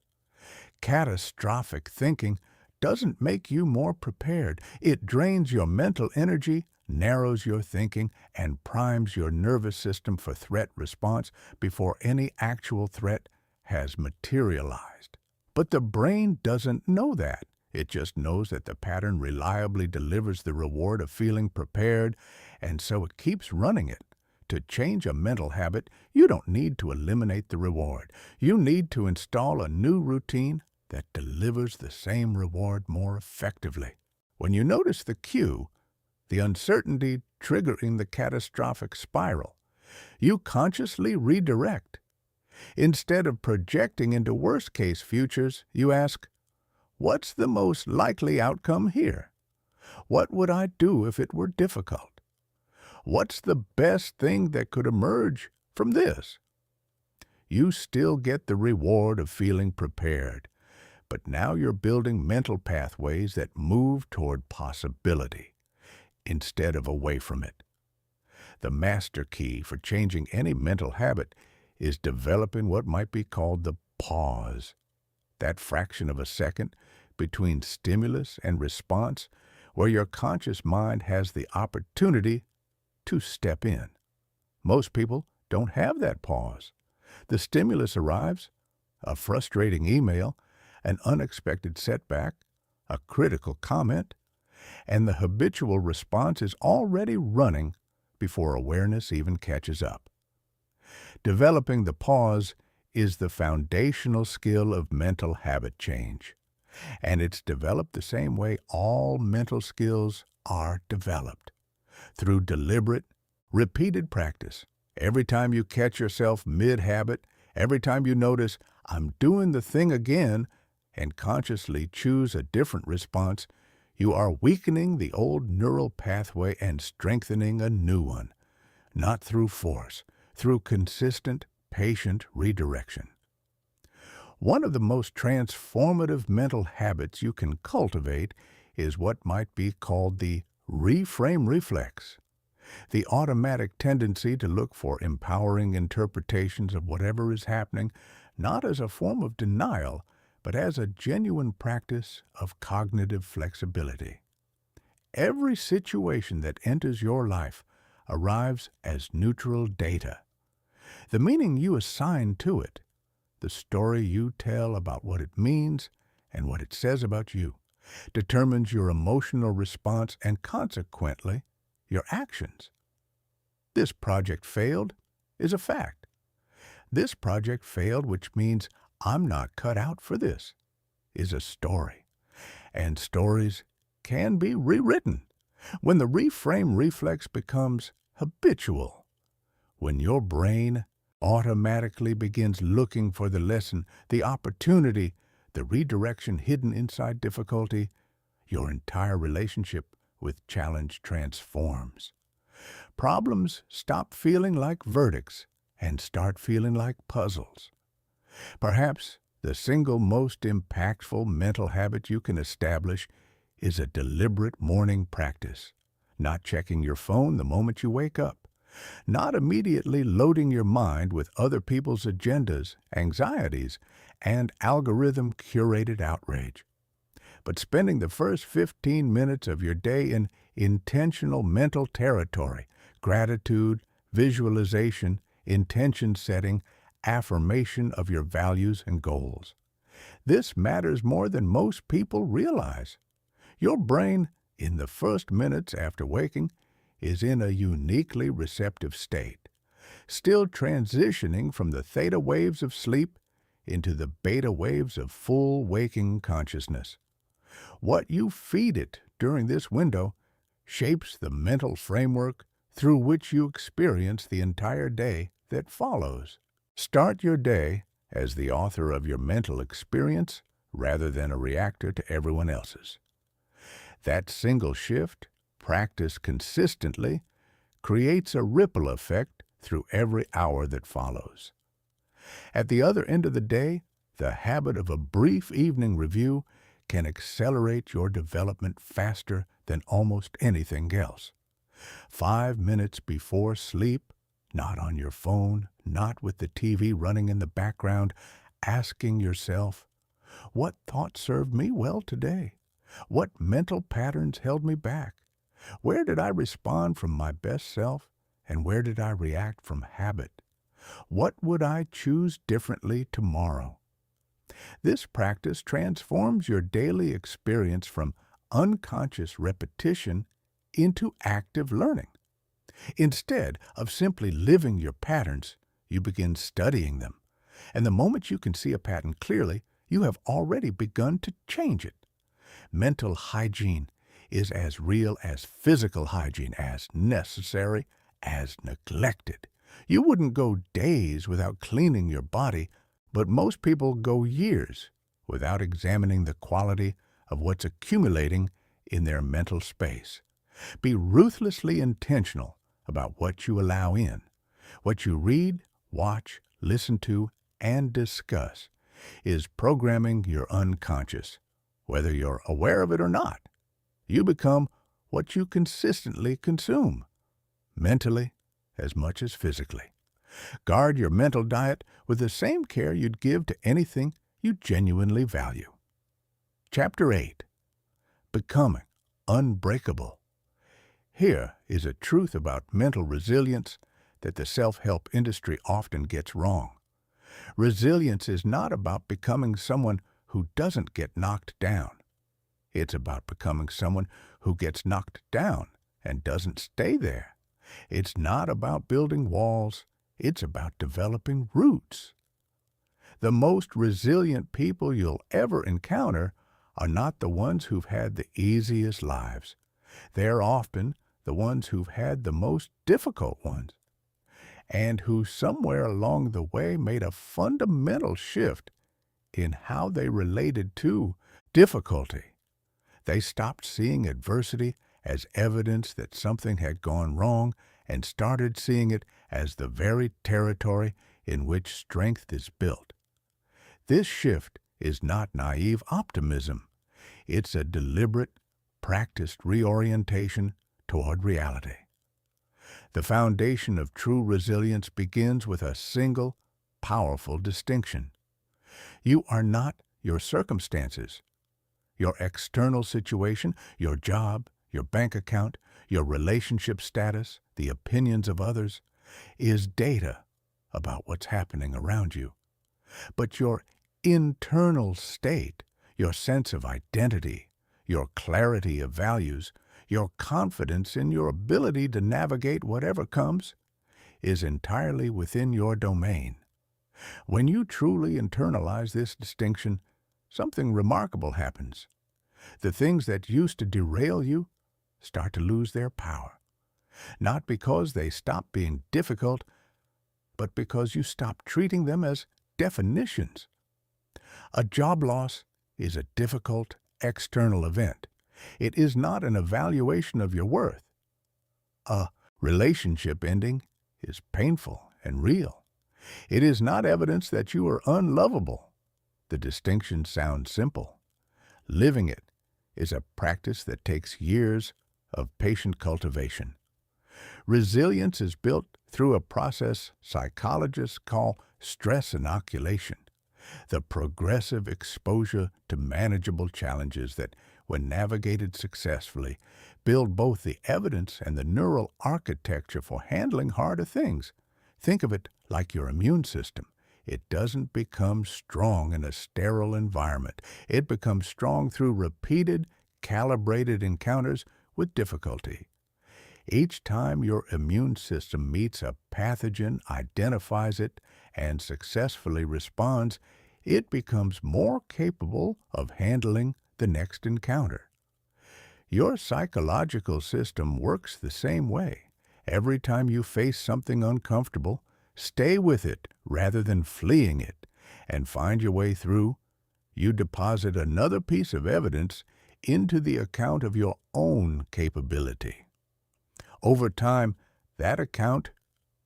Catastrophic thinking doesn't make you more prepared. It drains your mental energy, narrows your thinking, and primes your nervous system for threat response before any actual threat has materialized. But the brain doesn't know that. It just knows that the pattern reliably delivers the reward of feeling prepared, and so it keeps running it. To change a mental habit, you don't need to eliminate the reward. You need to install a new routine that delivers the same reward more effectively. When you notice the cue, the uncertainty triggering the catastrophic spiral, you consciously redirect. Instead of projecting into worst-case futures, you ask, what's the most likely outcome here? What would I do if it were difficult? What's the best thing that could emerge from this? You still get the reward of feeling prepared, but now you're building mental pathways that move toward possibility instead of away from it. The master key for changing any mental habit is developing what might be called the pause, that fraction of a second between stimulus and response where your conscious mind has the opportunity to step in. Most people don't have that pause. The stimulus arrives, a frustrating email, an unexpected setback, a critical comment, and the habitual response is already running before awareness even catches up. Developing the pause is the foundational skill of mental habit change, and it's developed the same way all mental skills are developed, through deliberate, repeated practice. Every time you catch yourself mid-habit, every time you notice, I'm doing the thing again, and consciously choose a different response, you are weakening the old neural pathway and strengthening a new one, not through force, through consistent, patient redirection. One of the most transformative mental habits you can cultivate is what might be called the reframe reflex, the automatic tendency to look for empowering interpretations of whatever is happening, not as a form of denial, but as a genuine practice of cognitive flexibility. Every situation that enters your life arrives as neutral data. The meaning you assign to it, the story you tell about what it means and what it says about you, determines your emotional response and, consequently, your actions. This project failed is a fact. This project failed, which means I'm not cut out for this, is a story. And stories can be rewritten. When the reframe reflex becomes habitual, when your brain automatically begins looking for the lesson, the opportunity, the redirection hidden inside difficulty, your entire relationship with challenge transforms. Problems stop feeling like verdicts and start feeling like puzzles. Perhaps the single most impactful mental habit you can establish is a deliberate morning practice, not checking your phone the moment you wake up, not immediately loading your mind with other people's agendas, anxieties, and algorithm-curated outrage, but spending the first 15 minutes of your day in intentional mental territory, gratitude, visualization, intention setting, affirmation of your values and goals. This matters more than most people realize. Your brain, in the first minutes after waking, is in a uniquely receptive state, still transitioning from the theta waves of sleep into the beta waves of full waking consciousness. What you feed it during this window shapes the mental framework through which you experience the entire day that follows. Start your day as the author of your mental experience rather than a reactor to everyone else's. That single shift, practiced consistently, creates a ripple effect through every hour that follows. At the other end of the day, the habit of a brief evening review can accelerate your development faster than almost anything else. 5 minutes before sleep, not on your phone, not with the TV running in the background, asking yourself, what thought served me well today? What mental patterns held me back? Where did I respond from my best self, and where did I react from habit? What would I choose differently tomorrow? This practice transforms your daily experience from unconscious repetition into active learning. Instead of simply living your patterns, you begin studying them. And the moment you can see a pattern clearly, you have already begun to change it. Mental hygiene is as real as physical hygiene, as necessary as neglected. You wouldn't go days without cleaning your body, but most people go years without examining the quality of what's accumulating in their mental space. Be ruthlessly intentional about what you allow in. What you read, watch, listen to, and discuss is programming your unconscious. Whether you're aware of it or not, you become what you consistently consume, mentally as much as physically. Guard your mental diet with the same care you'd give to anything you genuinely value. Chapter 8. Becoming Unbreakable. Here is a truth about mental resilience that the self-help industry often gets wrong. Resilience is not about becoming someone who doesn't get knocked down. It's about becoming someone who gets knocked down and doesn't stay there. It's not about building walls. It's about developing roots. The most resilient people you'll ever encounter are not the ones who've had the easiest lives. They're often the ones who've had the most difficult ones, and who somewhere along the way made a fundamental shift in how they related to difficulty. They stopped seeing adversity as evidence that something had gone wrong and started seeing it as the very territory in which strength is built. This shift is not naive optimism. It's a deliberate, practiced reorientation toward reality. The foundation of true resilience begins with a single, powerful distinction. You are not your circumstances. Your external situation, your job, your bank account, your relationship status, the opinions of others, is data about what's happening around you. But your internal state, your sense of identity, your clarity of values, your confidence in your ability to navigate whatever comes, is entirely within your domain. When you truly internalize this distinction, something remarkable happens. The things that used to derail you start to lose their power, not because they stop being difficult, but because you stop treating them as definitions. A job loss is a difficult external event. It is not an evaluation of your worth. A relationship ending is painful and real. It is not evidence that you are unlovable. The distinction sounds simple. Living it is a practice that takes years of patient cultivation. Resilience is built through a process psychologists call stress inoculation. The progressive exposure to manageable challenges that, when navigated successfully, build both the evidence and the neural architecture for handling harder things. Think of it like your immune system. It doesn't become strong in a sterile environment. It becomes strong through repeated, calibrated encounters with difficulty. Each time your immune system meets a pathogen, identifies it, and successfully responds, it becomes more capable of handling the next encounter. Your psychological system works the same way. Every time you face something uncomfortable, stay with it rather than fleeing it, and find your way through. You deposit another piece of evidence into the account of your own capability. Over time, that account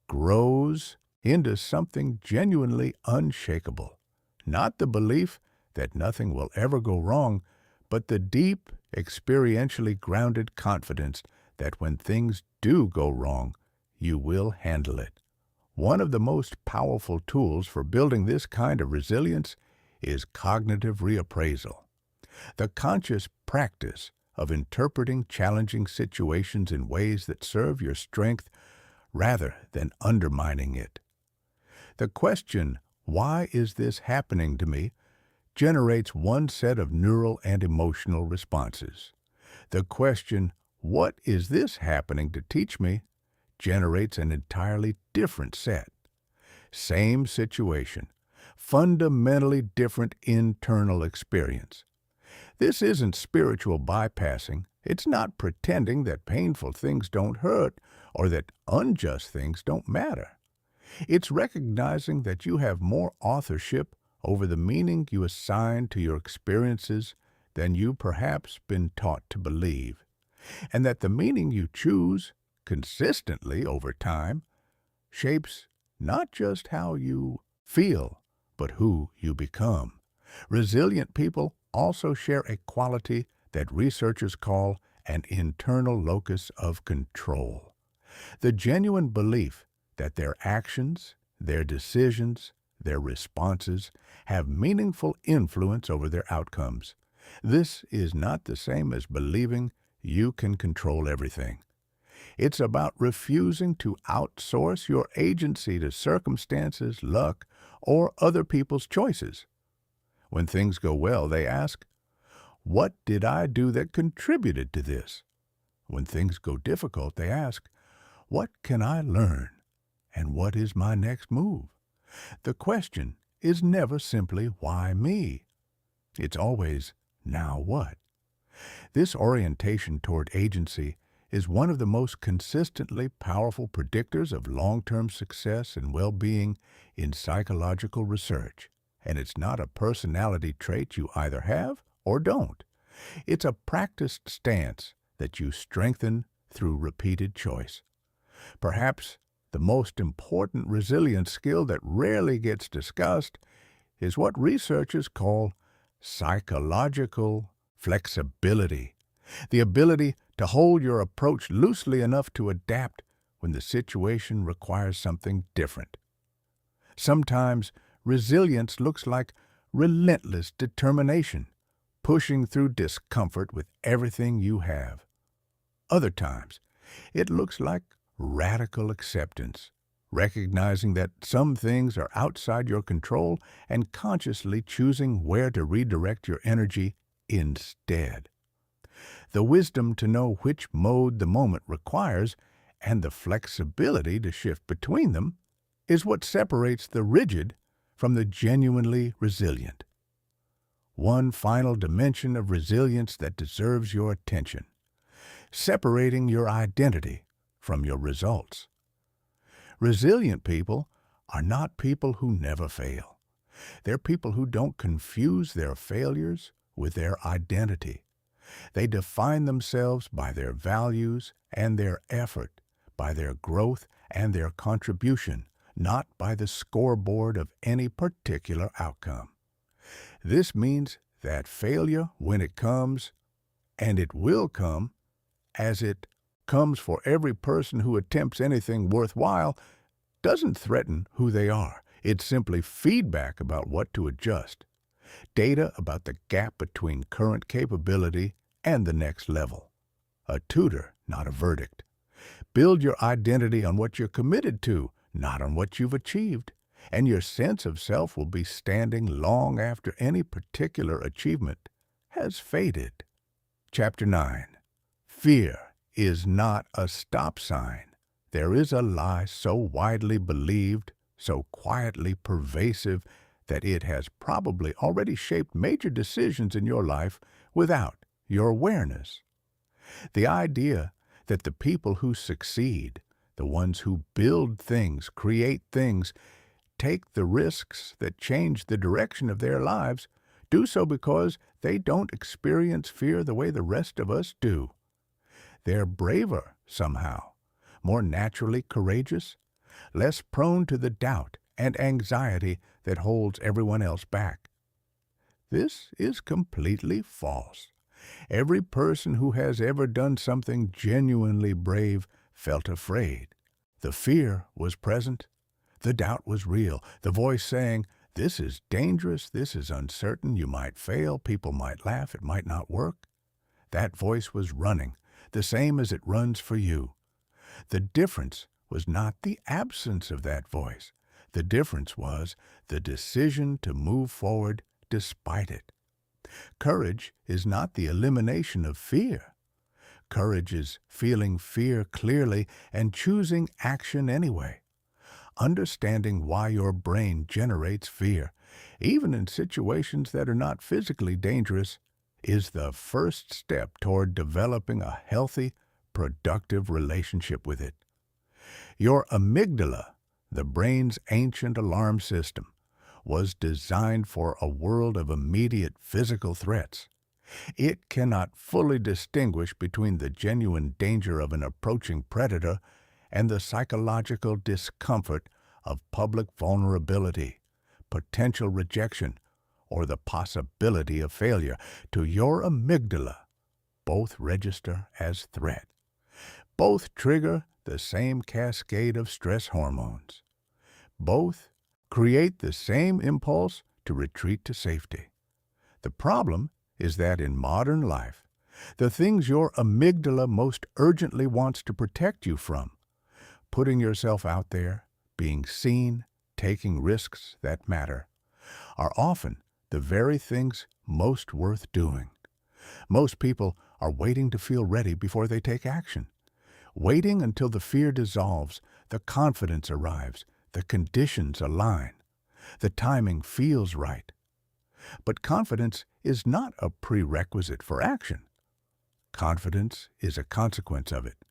grows into something genuinely unshakable. Not the belief that nothing will ever go wrong, but the deep, experientially grounded confidence that when things do go wrong, you will handle it. One of the most powerful tools for building this kind of resilience is cognitive reappraisal, the conscious practice of interpreting challenging situations in ways that serve your strength rather than undermining it. The question, "Why is this happening to me?" generates one set of neural and emotional responses. The question, "What is this happening to teach me?" generates an entirely different set. Same situation, fundamentally different internal experience. This isn't spiritual bypassing. It's not pretending that painful things don't hurt or that unjust things don't matter. It's recognizing that you have more authorship over the meaning you assign to your experiences than you perhaps been taught to believe, and that the meaning you choose consistently over time shapes not just how you feel, but who you become. Resilient people also share a quality that researchers call an internal locus of control. The genuine belief that their actions, their decisions, their responses have meaningful influence over their outcomes. This is not the same as believing you can control everything. It's about refusing to outsource your agency to circumstances, luck, or other people's choices. When things go well, they ask, "What did I do that contributed to this?" When things go difficult, they ask, "What can I learn? And what is my next move?" The question is never simply, "Why me?" It's always, "Now what?" This orientation toward agency is one of the most consistently powerful predictors of long-term success and well-being in psychological research. And it's not a personality trait you either have or don't. It's a practiced stance that you strengthen through repeated choice. Perhaps the most important resilience skill that rarely gets discussed is what researchers call psychological flexibility, the ability to hold your approach loosely enough to adapt when the situation requires something different. Sometimes resilience looks like relentless determination, pushing through discomfort with everything you have. Other times, it looks like radical acceptance, recognizing that some things are outside your control and consciously choosing where to redirect your energy instead. The wisdom to know which mode the moment requires and the flexibility to shift between them is what separates the rigid from the genuinely resilient. One final dimension of resilience that deserves your attention: separating your identity from your results. Resilient people are not people who never fail. They're people who don't confuse their failures with their identity. They define themselves by their values and their effort, by their growth and their contribution, not by the scoreboard of any particular outcome. This means that failure, when it comes, and it will come, as it comes for every person who attempts anything worthwhile, doesn't threaten who they are. It's simply feedback about what to adjust, data about the gap between current capability and the next level. A tutor, not a verdict. Build your identity on what you're committed to, not on what you've achieved, and your sense of self will be standing long after any particular achievement has faded. Chapter 9. Fear is not a stop sign. There is a lie so widely believed, so quietly pervasive, that it has probably already shaped major decisions in your life without your awareness. The idea that the people who succeed, the ones who build things, create things, take the risks that change the direction of their lives, do so because they don't experience fear the way the rest of us do. They're braver somehow, more naturally courageous, less prone to the doubt and anxiety that holds everyone else back. This is completely false. Every person who has ever done something genuinely brave felt afraid. The fear was present. The doubt was real. The voice saying, "This is dangerous, this is uncertain, you might fail, people might laugh, it might not work." That voice was running, the same as it runs for you. The difference was not the absence of that voice. The difference was the decision to move forward despite it. Courage is not the elimination of fear. Courage is feeling fear clearly and choosing action anyway. Understanding why your brain generates fear, even in situations that are not physically dangerous, is the first step toward developing a healthy, productive relationship with it. Your amygdala, the brain's ancient alarm system, was designed for a world of immediate physical threats. It cannot fully distinguish between the genuine danger of an approaching predator and the psychological discomfort of public vulnerability, potential rejection, or the possibility of failure. To your amygdala, both register as threat. Both trigger the same cascade of stress hormones. Both create the same impulse to retreat to safety. The problem is that in modern life, the things your amygdala most urgently wants to protect you from, putting yourself out there, being seen, taking risks that matter, are often the very things most worth doing. Most people are waiting to feel ready before they take action. Waiting until the fear dissolves, the confidence arrives, the conditions align, the timing feels right. But confidence is not a prerequisite for action. Confidence is a consequence of it.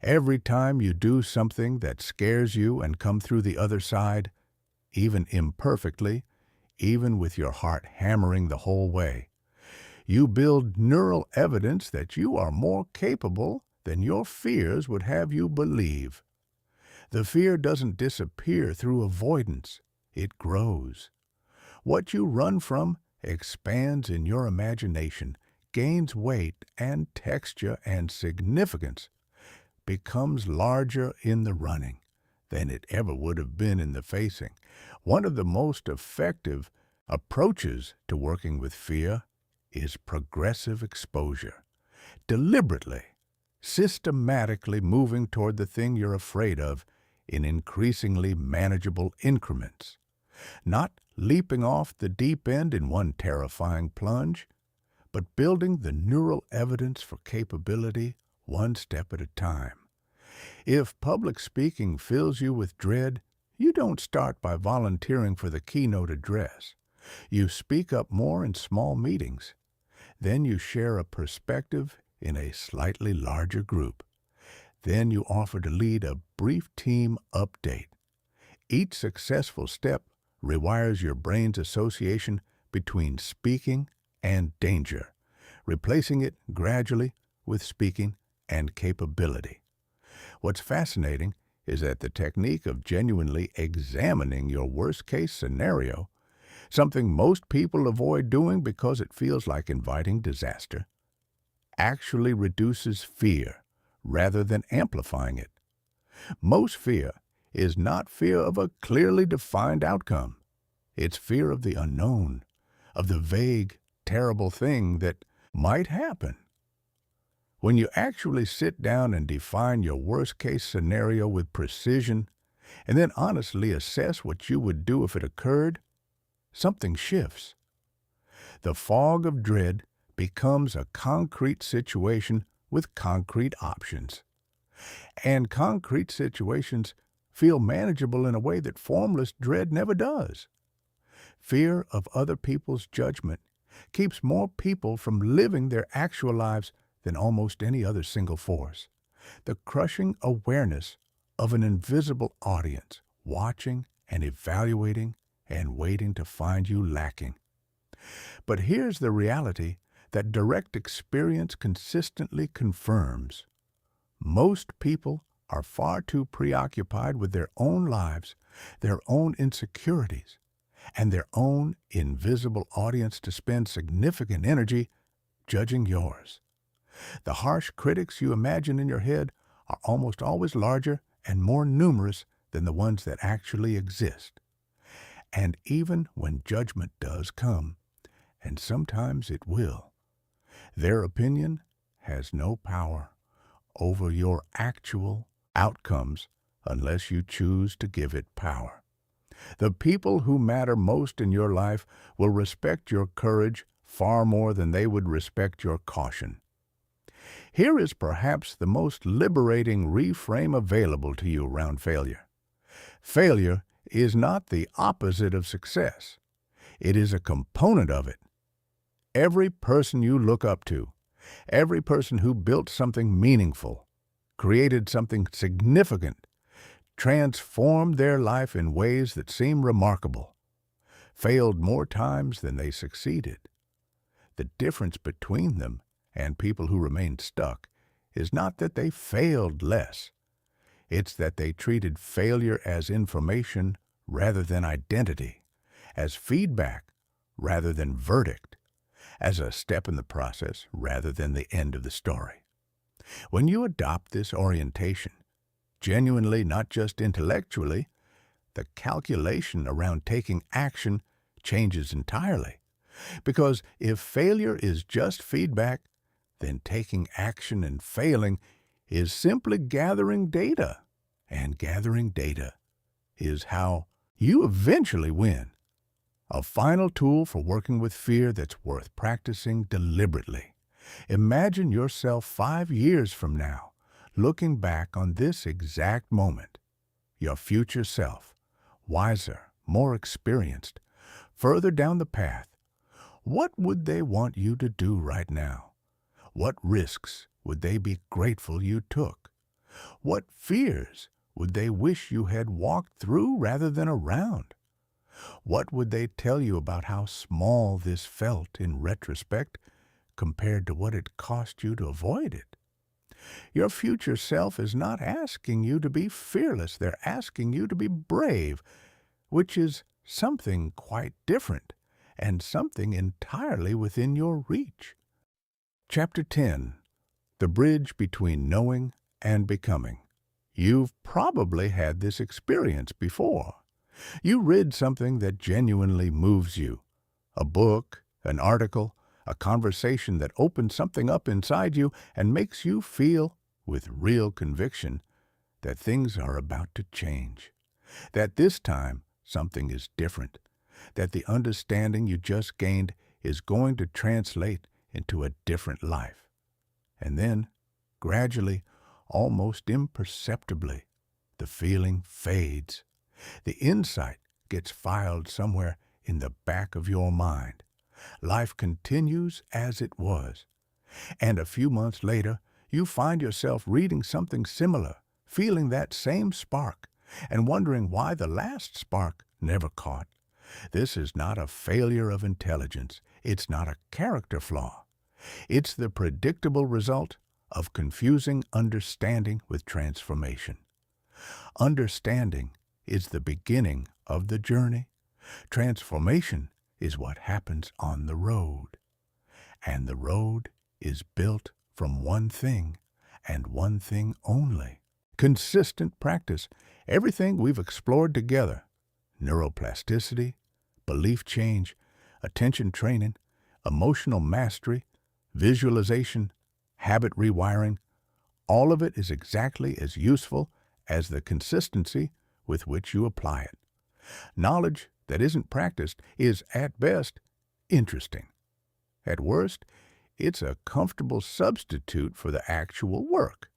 Every time you do something that scares you and come through the other side, even imperfectly, even with your heart hammering the whole way, you build neural evidence that you are more capable than your fears would have you believe. The fear doesn't disappear through avoidance. It grows. What you run from expands in your imagination, gains weight and texture and significance, becomes larger in the running than it ever would have been in the facing. One of the most effective approaches to working with fear is progressive exposure. Deliberately, systematically moving toward the thing you're afraid of in increasingly manageable increments. Not leaping off the deep end in one terrifying plunge, but building the neural evidence for capability one step at a time. If public speaking fills you with dread, you don't start by volunteering for the keynote address. You speak up more in small meetings. Then you share a perspective in a slightly larger group. Then you offer to lead a brief team update. Each successful step rewires your brain's association between speaking and danger, replacing it gradually with speaking and capability. What's fascinating is that the technique of genuinely examining your worst-case scenario, something most people avoid doing because it feels like inviting disaster, actually reduces fear rather than amplifying it. Most fear is not fear of a clearly defined outcome. It's fear of the unknown, of the vague, terrible thing that might happen. When you actually sit down and define your worst-case scenario with precision, and then honestly assess what you would do if it occurred, something shifts. The fog of dread becomes a concrete situation with concrete options. And concrete situations feel manageable in a way that formless dread never does. Fear of other people's judgment keeps more people from living their actual lives than almost any other single force. The crushing awareness of an invisible audience watching and evaluating and waiting to find you lacking. But here's the reality that direct experience consistently confirms. Most people are far too preoccupied with their own lives, their own insecurities, and their own invisible audience to spend significant energy judging yours. The harsh critics you imagine in your head are almost always larger and more numerous than the ones that actually exist. And even when judgment does come, and sometimes it will, their opinion has no power over your actual outcomes unless you choose to give it power. The people who matter most in your life will respect your courage far more than they would respect your caution. Here is perhaps the most liberating reframe available to you around failure. Failure is not the opposite of success. It is a component of it. Every person you look up to, every person who built something meaningful, created something significant, transformed their life in ways that seem remarkable, failed more times than they succeeded. The difference between them and people who remain stuck is not that they failed less. It's that they treated failure as information rather than identity, as feedback rather than verdict, as a step in the process rather than the end of the story. When you adopt this orientation, genuinely, not just intellectually, the calculation around taking action changes entirely. Because if failure is just feedback, then taking action and failing is simply gathering data. And gathering data is how you eventually win. A final tool for working with fear that's worth practicing deliberately. Imagine yourself 5 years from now, looking back on this exact moment. Your future self, wiser, more experienced, further down the path. What would they want you to do right now? What risks would they be grateful you took? What fears would they wish you had walked through rather than around? What would they tell you about how small this felt in retrospect compared to what it cost you to avoid it? Your future self is not asking you to be fearless. They're asking you to be brave, which is something quite different and something entirely within your reach. Chapter 10. The Bridge Between Knowing and Becoming. You've probably had this experience before. You read something that genuinely moves you. A book, an article, a conversation that opens something up inside you and makes you feel, with real conviction, that things are about to change. That this time something is different. That the understanding you just gained is going to translate into a different life. And then, gradually, almost imperceptibly, the feeling fades. The insight gets filed somewhere in the back of your mind. Life continues as it was. And a few months later, you find yourself reading something similar, feeling that same spark, and wondering why the last spark never caught. This is not a failure of intelligence. It's not a character flaw. It's the predictable result of confusing understanding with transformation. Understanding is the beginning of the journey. Transformation is what happens on the road. And the road is built from one thing and one thing only: Consistent practice. Everything we've explored together. Neuroplasticity, belief change, attention training, emotional mastery, visualization, habit rewiring, all of it is exactly as useful as the consistency with which you apply it. Knowledge that isn't practiced is, at best, interesting. At worst, it's a comfortable substitute for the actual work.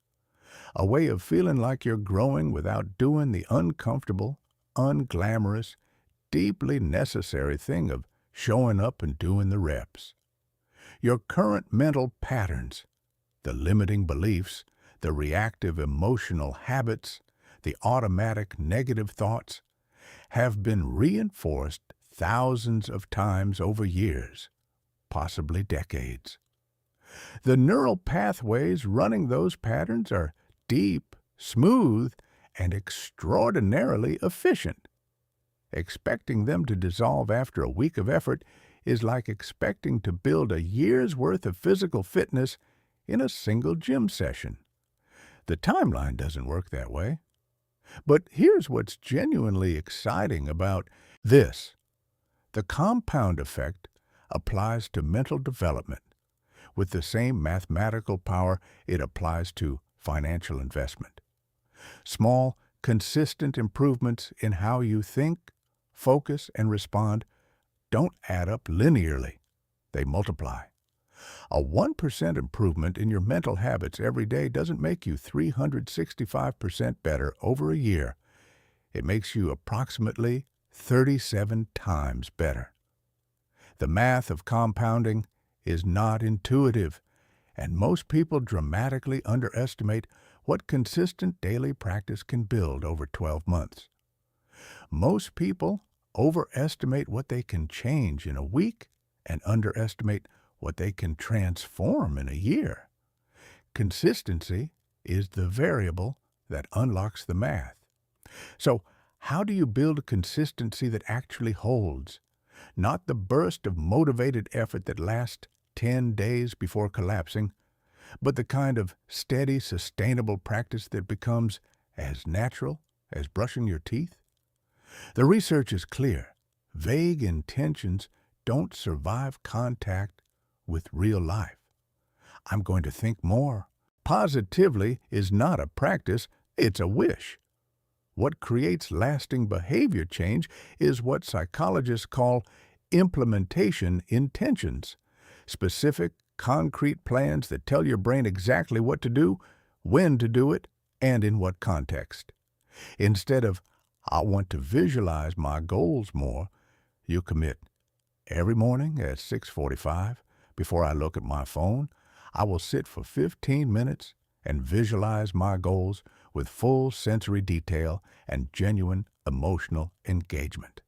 A way of feeling like you're growing without doing the uncomfortable, unglamorous, deeply necessary thing of showing up and doing the reps. Your current mental patterns, the limiting beliefs, the reactive emotional habits, the automatic negative thoughts, have been reinforced thousands of times over years, possibly decades. The neural pathways running those patterns are deep, smooth, and extraordinarily efficient. Expecting them to dissolve after a week of effort is like expecting to build a year's worth of physical fitness in a single gym session. The timeline doesn't work that way. But here's what's genuinely exciting about this. The compound effect applies to mental development with the same mathematical power it applies to financial investment. Small, consistent improvements in how you think, focus, and respond don't add up linearly. They multiply. A 1% improvement in your mental habits every day doesn't make you 365% better over a year. It makes you approximately 37 times better. The math of compounding is not intuitive, and most people dramatically underestimate what consistent daily practice can build over 12 months. Most people overestimate what they can change in a week and underestimate what they can transform in a year. Consistency is the variable that unlocks the math. So, how do you build a consistency that actually holds? Not the burst of motivated effort that lasts 10 days before collapsing, but the kind of steady, sustainable practice that becomes as natural as brushing your teeth? The research is clear. Vague intentions don't survive contact with real life. I'm going to think more. Positively is not a practice, it's a wish. What creates lasting behavior change is what psychologists call implementation intentions. Specific, concrete plans that tell your brain exactly what to do, when to do it, and in what context. Instead of, I want to visualize my goals more, you commit. Every morning at 6:45, before I look at my phone, I will sit for 15 minutes and visualize my goals with full sensory detail and genuine emotional engagement.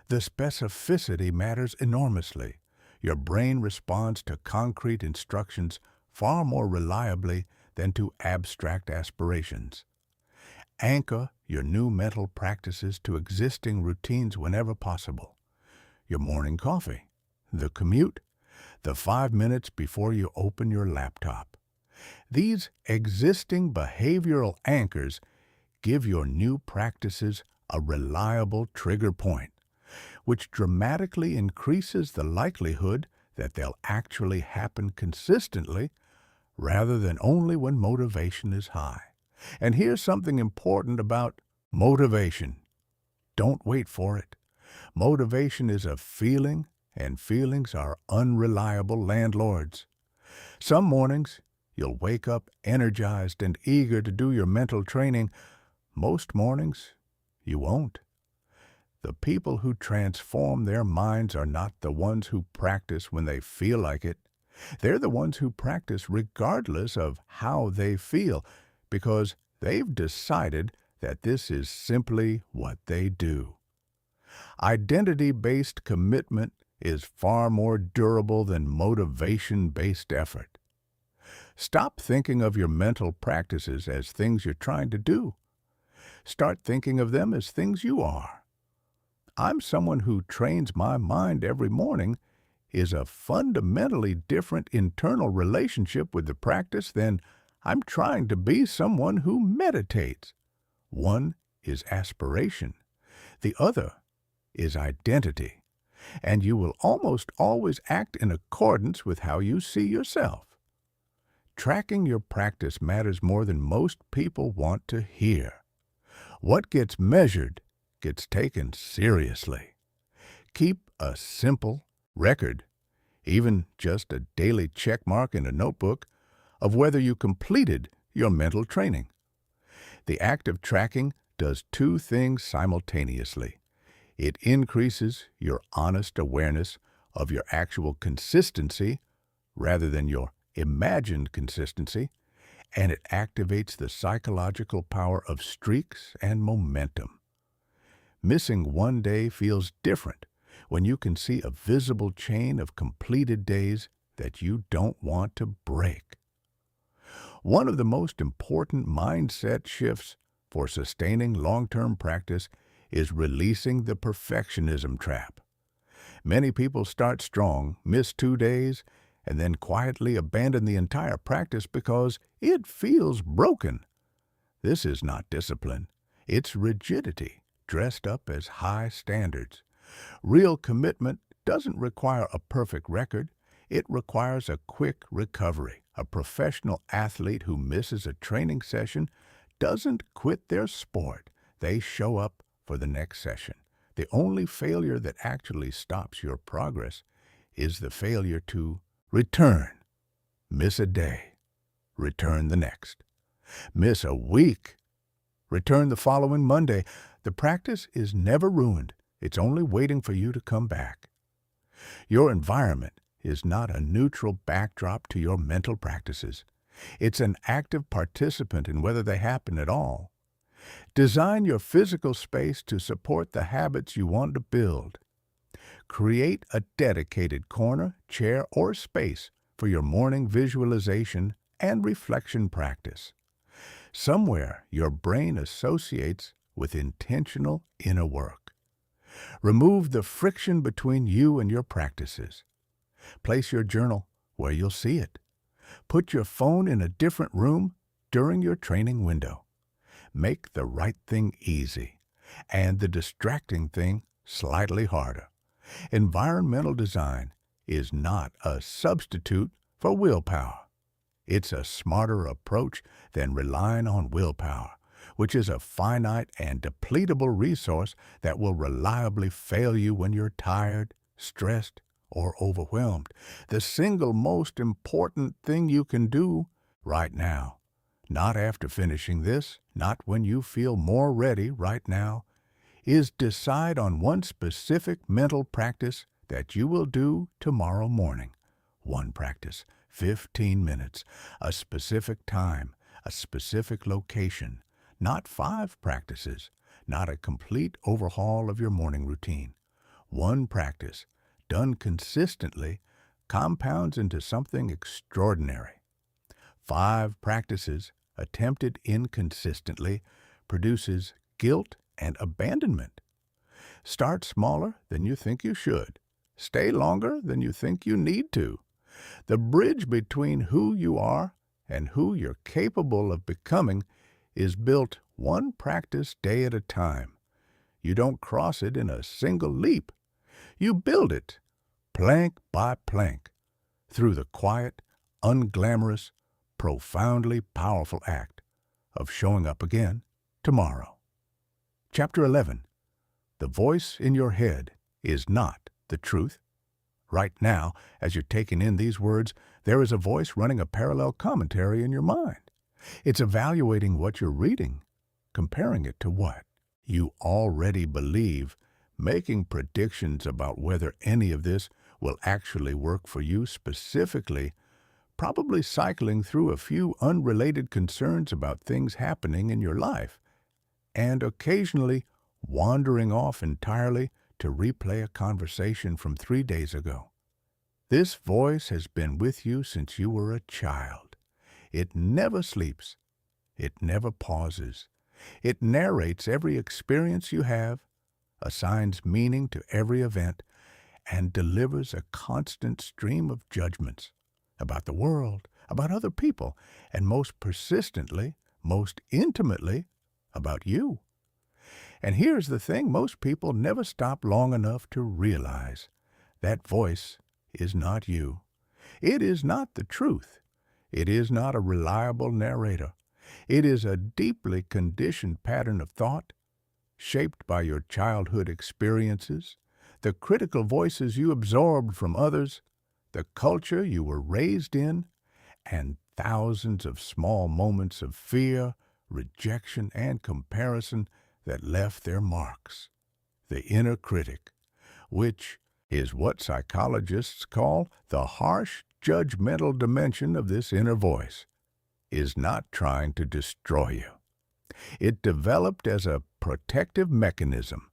The specificity matters enormously. Your brain responds to concrete instructions far more reliably than to abstract aspirations. Anchor your new mental practices to existing routines whenever possible. Your morning coffee, the commute, the 5 minutes before you open your laptop. These existing behavioral anchors give your new practices a reliable trigger point, which dramatically increases the likelihood that they'll actually happen consistently rather than only when motivation is high. And here's something important about motivation. Don't wait for it. Motivation is a feeling, and feelings are unreliable landlords. Some mornings, you'll wake up energized and eager to do your mental training. Most mornings, you won't. The people who transform their minds are not the ones who practice when they feel like it. They're the ones who practice regardless of how they feel, because they've decided that this is simply what they do. Identity-based commitment is far more durable than motivation-based effort. Stop thinking of your mental practices as things you're trying to do. Start thinking of them as things you are. I'm someone who trains my mind every morning is a fundamentally different internal relationship with the practice than I'm trying to be someone who meditates. One is aspiration. The other is identity. And you will almost always act in accordance with how you see yourself. Tracking your practice matters more than most people want to hear. What gets measured gets taken seriously. Keep a simple record, even just a daily check mark in a notebook, of whether you completed your mental training. The act of tracking does two things simultaneously. It increases your honest awareness of your actual consistency rather than your imagined consistency, and it activates the psychological power of streaks and momentum. Missing one day feels different when you can see a visible chain of completed days that you don't want to break. One of the most important mindset shifts for sustaining long-term practice is releasing the perfectionism trap. Many people start strong, miss 2 days, and then quietly abandon the entire practice because it feels broken. This is not discipline. It's rigidity, dressed up as high standards. Real commitment doesn't require a perfect record. It requires a quick recovery. A professional athlete who misses a training session doesn't quit their sport. They show up for the next session. The only failure that actually stops your progress is the failure to return. Miss a day, return the next. Miss a week, return the following Monday. The practice is never ruined. It's only waiting for you to come back. Your environment is not a neutral backdrop to your mental practices. It's an active participant in whether they happen at all. Design your physical space to support the habits you want to build. Create a dedicated corner, chair, or space for your morning visualization and reflection practice. Somewhere your brain associates with intentional inner work. Remove the friction between you and your practices. Place your journal where you'll see it. Put your phone in a different room during your training window. Make the right thing easy and the distracting thing slightly harder. Environmental design is not a substitute for willpower. It's a smarter approach than relying on willpower, which is a finite and depletable resource that will reliably fail you when you're tired, stressed, or overwhelmed. The single most important thing you can do right now, not after finishing this, not when you feel more ready right now, is decide on one specific mental practice that you will do tomorrow morning. One practice, 15 minutes, a specific time, a specific location, not 5 practices, not a complete overhaul of your morning routine. One practice, done consistently, compounds into something extraordinary. 5 practices, attempted inconsistently, produces guilt and abandonment. Start smaller than you think you should. Stay longer than you think you need to. The bridge between who you are and who you're capable of becoming is built one practice day at a time. You don't cross it in a single leap. You build it, plank by plank, through the quiet, unglamorous, profoundly powerful act of showing up again tomorrow. Chapter 11. The voice in your head is not the truth. Right now, as you're taking in these words, there is a voice running a parallel commentary in your mind. It's evaluating what you're reading, comparing it to what you already believe, making predictions about whether any of this will actually work for you specifically, probably cycling through a few unrelated concerns about things happening in your life, and occasionally wandering off entirely to replay a conversation from 3 days ago. This voice has been with you since you were a child. It never sleeps. It never pauses. It narrates every experience you have, assigns meaning to every event, and delivers a constant stream of judgments about the world, about other people, and most persistently, most intimately, about you. And here's the thing most people never stop long enough to realize. That voice is not you. It is not the truth. It is not a reliable narrator. It is a deeply conditioned pattern of thought, shaped by your childhood experiences, the critical voices you absorbed from others, the culture you were raised in, and thousands of small moments of fear, rejection, and comparison that left their marks. The inner critic, which is what psychologists call the harsh, judgmental dimension of this inner voice, is not trying to destroy you. It developed as a protective mechanism,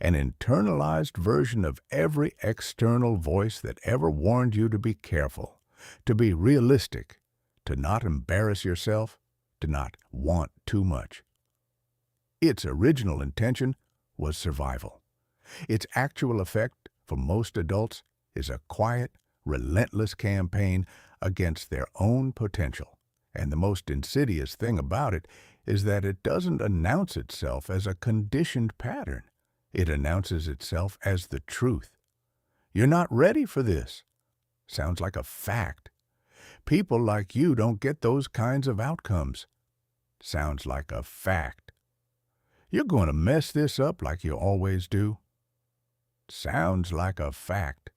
an internalized version of every external voice that ever warned you to be careful, to be realistic, to not embarrass yourself, to not want too much. Its original intention was survival. Its actual effect for most adults is a quiet, relentless campaign against their own potential. And the most insidious thing about it is that it doesn't announce itself as a conditioned pattern. It announces itself as the truth. You're not ready for this. Sounds like a fact. People like you don't get those kinds of outcomes. Sounds like a fact. You're going to mess this up like you always do. Sounds like a fact.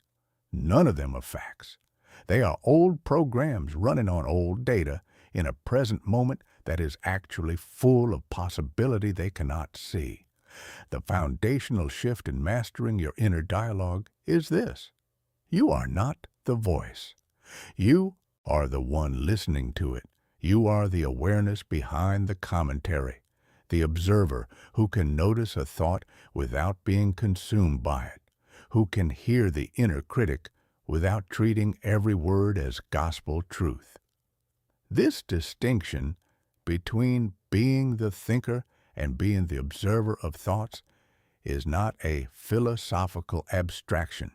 None of them are facts. They are old programs running on old data in a present moment that is actually full of possibility they cannot see. The foundational shift in mastering your inner dialogue is this. You are not the voice. You are the one listening to it. You are the awareness behind the commentary, the observer who can notice a thought without being consumed by it, who can hear the inner critic without treating every word as gospel truth. This distinction between being the thinker and being the observer of thoughts is not a philosophical abstraction.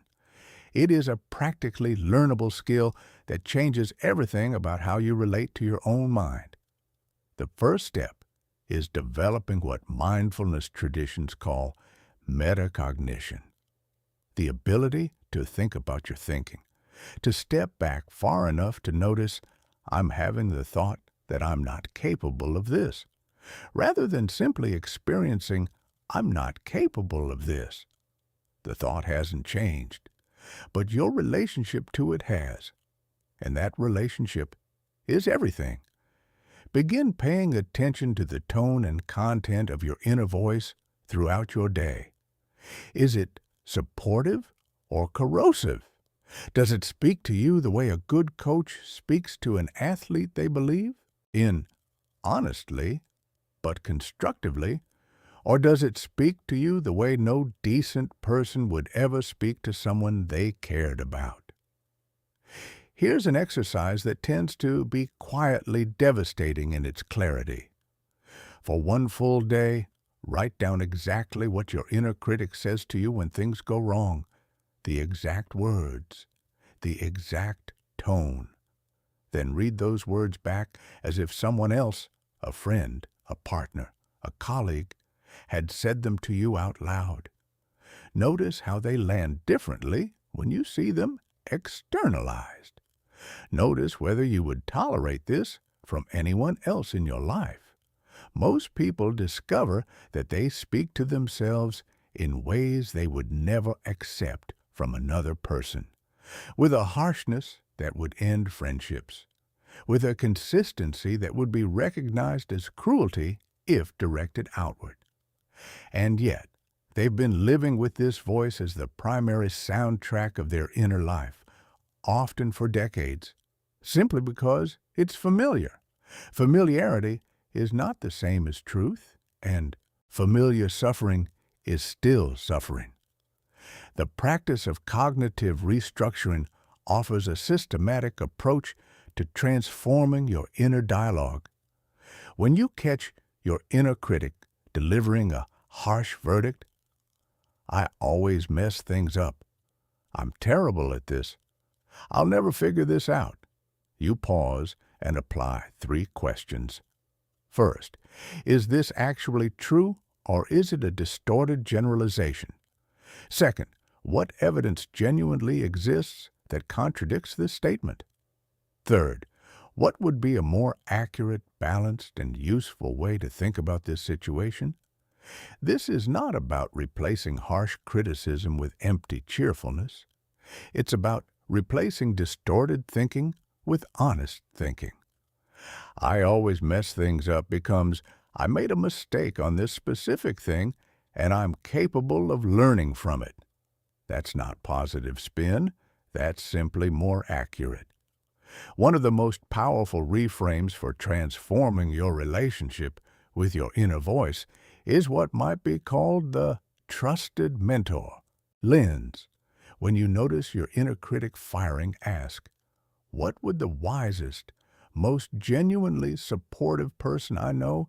It is a practically learnable skill that changes everything about how you relate to your own mind. The first step is developing what mindfulness traditions call metacognition, the ability to think about your thinking, to step back far enough to notice, I'm having the thought that I'm not capable of this, rather than simply experiencing, I'm not capable of this. The thought hasn't changed, but your relationship to it has, and that relationship is everything. Begin paying attention to the tone and content of your inner voice throughout your day. Is it supportive or corrosive? Does it speak to you the way a good coach speaks to an athlete they believe in, honestly, but constructively? Or does it speak to you the way no decent person would ever speak to someone they cared about? Here's an exercise that tends to be quietly devastating in its clarity. For one full day, write down exactly what your inner critic says to you when things go wrong, the exact words, the exact tone. Then read those words back as if someone else, a friend, a partner, a colleague, had said them to you out loud. Notice how they land differently when you see them externalized. Notice whether you would tolerate this from anyone else in your life. Most people discover that they speak to themselves in ways they would never accept from another person, with a harshness that would end friendships, with a consistency that would be recognized as cruelty if directed outward. And yet, they've been living with this voice as the primary soundtrack of their inner life, often for decades, simply because it's familiar. Familiarity is not the same as truth, and familiar suffering is still suffering. The practice of cognitive restructuring offers a systematic approach to transforming your inner dialogue. When you catch your inner critic delivering a harsh verdict, I always mess things up. I'm terrible at this. I'll never figure this out. You pause and apply 3 questions. First, is this actually true or is it a distorted generalization? Second, what evidence genuinely exists that contradicts this statement? Third, what would be a more accurate, balanced, and useful way to think about this situation? This is not about replacing harsh criticism with empty cheerfulness. It's about replacing distorted thinking with honest thinking. I always mess things up because I made a mistake on this specific thing and I'm capable of learning from it. That's not positive spin. That's simply more accurate. One of the most powerful reframes for transforming your relationship with your inner voice is what might be called the trusted mentor lens. When you notice your inner critic firing, ask, what would the wisest, most genuinely supportive person I know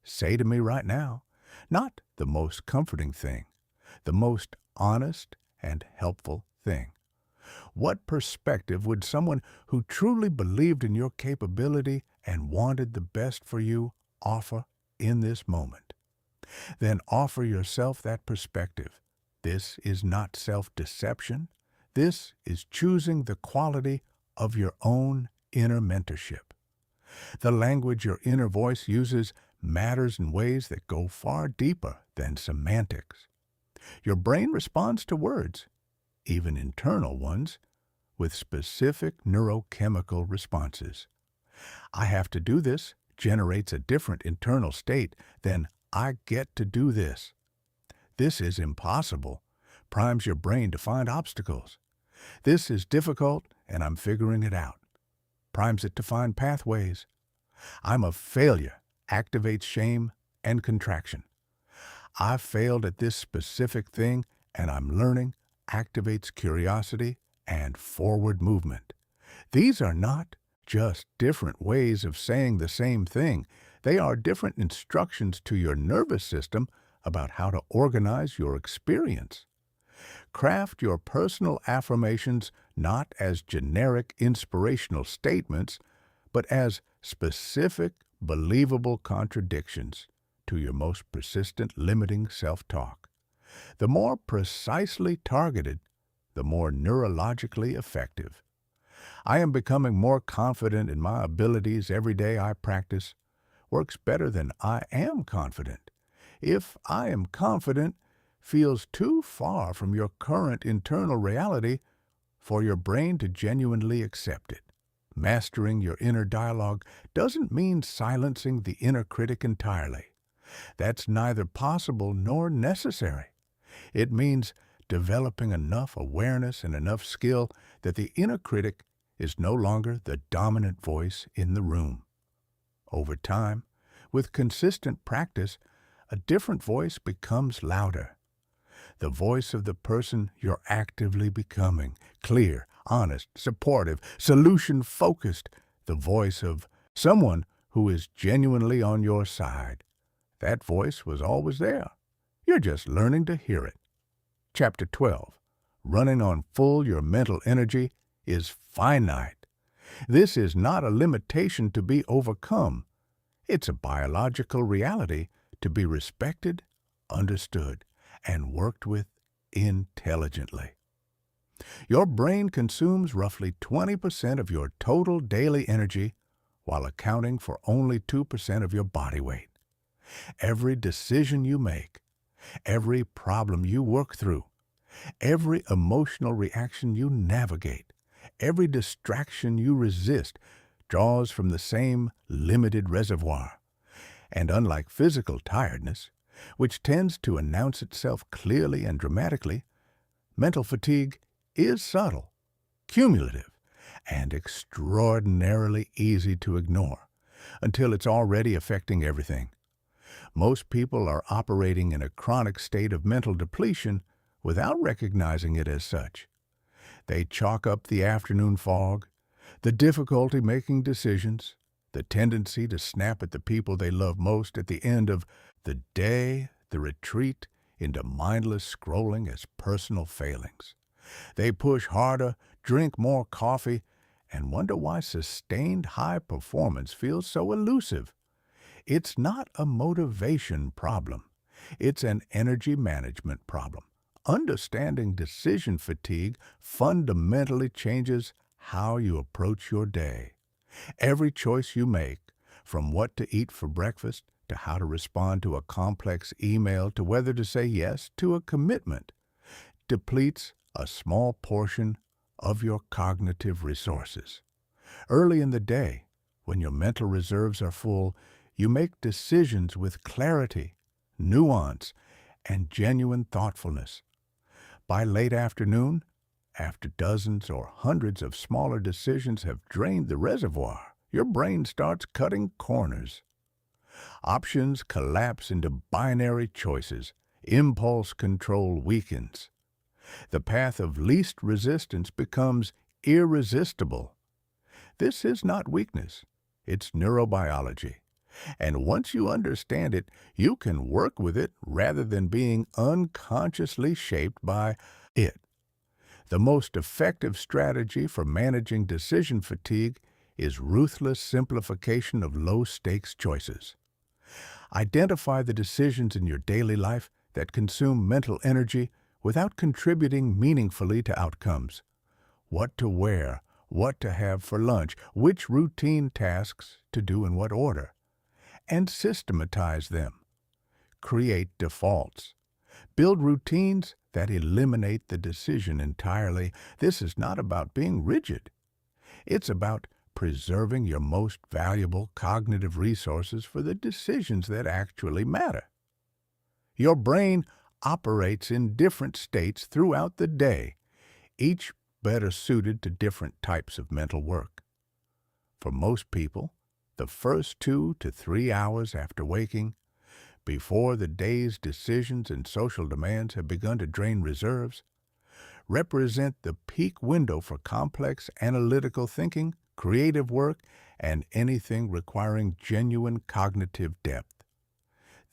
say to me right now? Not the most comforting thing, the most honest and helpful thing. What perspective would someone who truly believed in your capability and wanted the best for you offer in this moment? Then offer yourself that perspective. This is not self-deception. This is choosing the quality of your own inner mentorship. The language your inner voice uses matters in ways that go far deeper than semantics. Your brain responds to words, even internal ones, with specific neurochemical responses. I have to do this generates a different internal state than I get to do this. This is impossible primes your brain to find obstacles. This is difficult and I'm figuring it out primes it to find pathways. I'm a failure activates shame and contraction. I failed at this specific thing and I'm learning activates curiosity and forward movement. These are not just different ways of saying the same thing. They are different instructions to your nervous system about how to organize your experience. Craft your personal affirmations not as generic inspirational statements, but as specific, believable contradictions to your most persistent limiting self-talk. The more precisely targeted, the more neurologically effective. I am becoming more confident in my abilities every day I practice works better than I am confident. If I am confident feels too far from your current internal reality for your brain to genuinely accept it. Mastering your inner dialogue doesn't mean silencing the inner critic entirely. That's neither possible nor necessary. It means developing enough awareness and enough skill that the inner critic is no longer the dominant voice in the room. Over time, with consistent practice, a different voice becomes louder. The voice of the person you're actively becoming, clear, honest, supportive, solution-focused, the voice of someone who is genuinely on your side. That voice was always there. You're just learning to hear it. Chapter 12. Running on full your mental energy is finite. This is not a limitation to be overcome. It's a biological reality to be respected, understood, and worked with intelligently. Your brain consumes roughly 20% of your total daily energy while accounting for only 2% of your body weight. Every decision you make, every problem you work through, every emotional reaction you navigate, every distraction you resist draws from the same limited reservoir. And unlike physical tiredness, which tends to announce itself clearly and dramatically, mental fatigue is subtle, cumulative, and extraordinarily easy to ignore until it's already affecting everything. Most people are operating in a chronic state of mental depletion without recognizing it as such. They chalk up the afternoon fog, the difficulty making decisions, the tendency to snap at the people they love most at the end of the day, the retreat into mindless scrolling as personal failings. They push harder, drink more coffee, and wonder why sustained high performance feels so elusive. It's not a motivation problem. It's an energy management problem. Understanding decision fatigue fundamentally changes how you approach your day. Every choice you make, from what to eat for breakfast to how to respond to a complex email to whether to say yes to a commitment, depletes a small portion of your cognitive resources. Early in the day, when your mental reserves are full, you make decisions with clarity, nuance, and genuine thoughtfulness. By late afternoon, after dozens or hundreds of smaller decisions have drained the reservoir, your brain starts cutting corners. Options collapse into binary choices. Impulse control weakens. The path of least resistance becomes irresistible. This is not weakness. It's neurobiology. And once you understand it, you can work with it rather than being unconsciously shaped by it. The most effective strategy for managing decision fatigue is ruthless simplification of low-stakes choices. Identify the decisions in your daily life that consume mental energy without contributing meaningfully to outcomes. What to wear, what to have for lunch, which routine tasks to do in what order, and systematize them. Create defaults. Build routines that eliminate the decision entirely. This is not about being rigid. It's about preserving your most valuable cognitive resources for the decisions that actually matter. Your brain operates in different states throughout the day, each better suited to different types of mental work. For most people, the first 2 to 3 hours after waking, before the day's decisions and social demands have begun to drain reserves, represent the peak window for complex analytical thinking, creative work, and anything requiring genuine cognitive depth.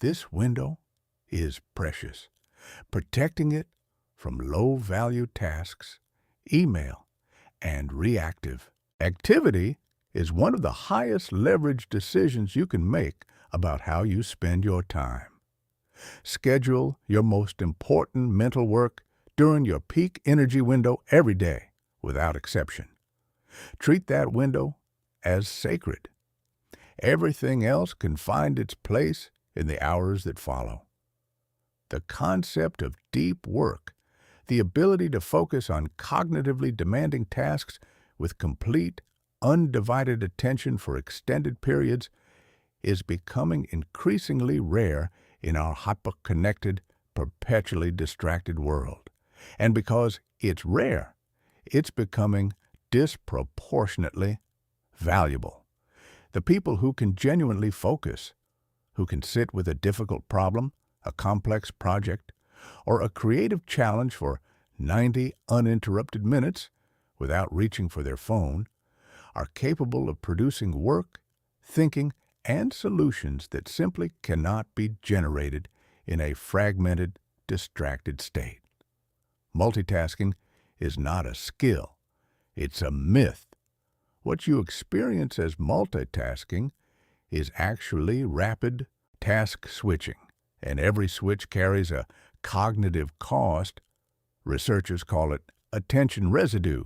This window is precious. Protecting it from low-value tasks, email, and reactive activity is one of the highest leverage decisions you can make about how you spend your time. Schedule your most important mental work during your peak energy window every day, without exception. Treat that window as sacred. Everything else can find its place in the hours that follow. The concept of deep work, the ability to focus on cognitively demanding tasks with complete, undivided attention for extended periods, is becoming increasingly rare in our hyper-connected, perpetually distracted world. And because it's rare, it's becoming disproportionately valuable. The people who can genuinely focus, who can sit with a difficult problem, a complex project, or a creative challenge for 90 uninterrupted minutes without reaching for their phone, are capable of producing work, thinking, and solutions that simply cannot be generated in a fragmented, distracted state. Multitasking is not a skill. It's a myth. What you experience as multitasking is actually rapid task switching, and every switch carries a cognitive cost. Researchers call it attention residue,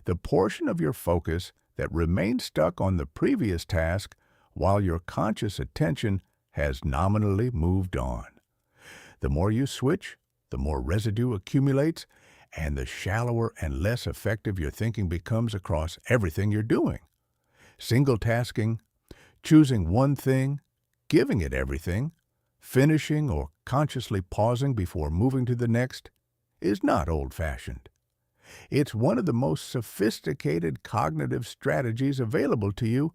the portion of your focus that remains stuck on the previous task while your conscious attention has nominally moved on. The more you switch, the more residue accumulates, and the shallower and less effective your thinking becomes across everything you're doing. Single tasking, choosing one thing, giving it everything, finishing or consciously pausing before moving to the next, is not old-fashioned. It's one of the most sophisticated cognitive strategies available to you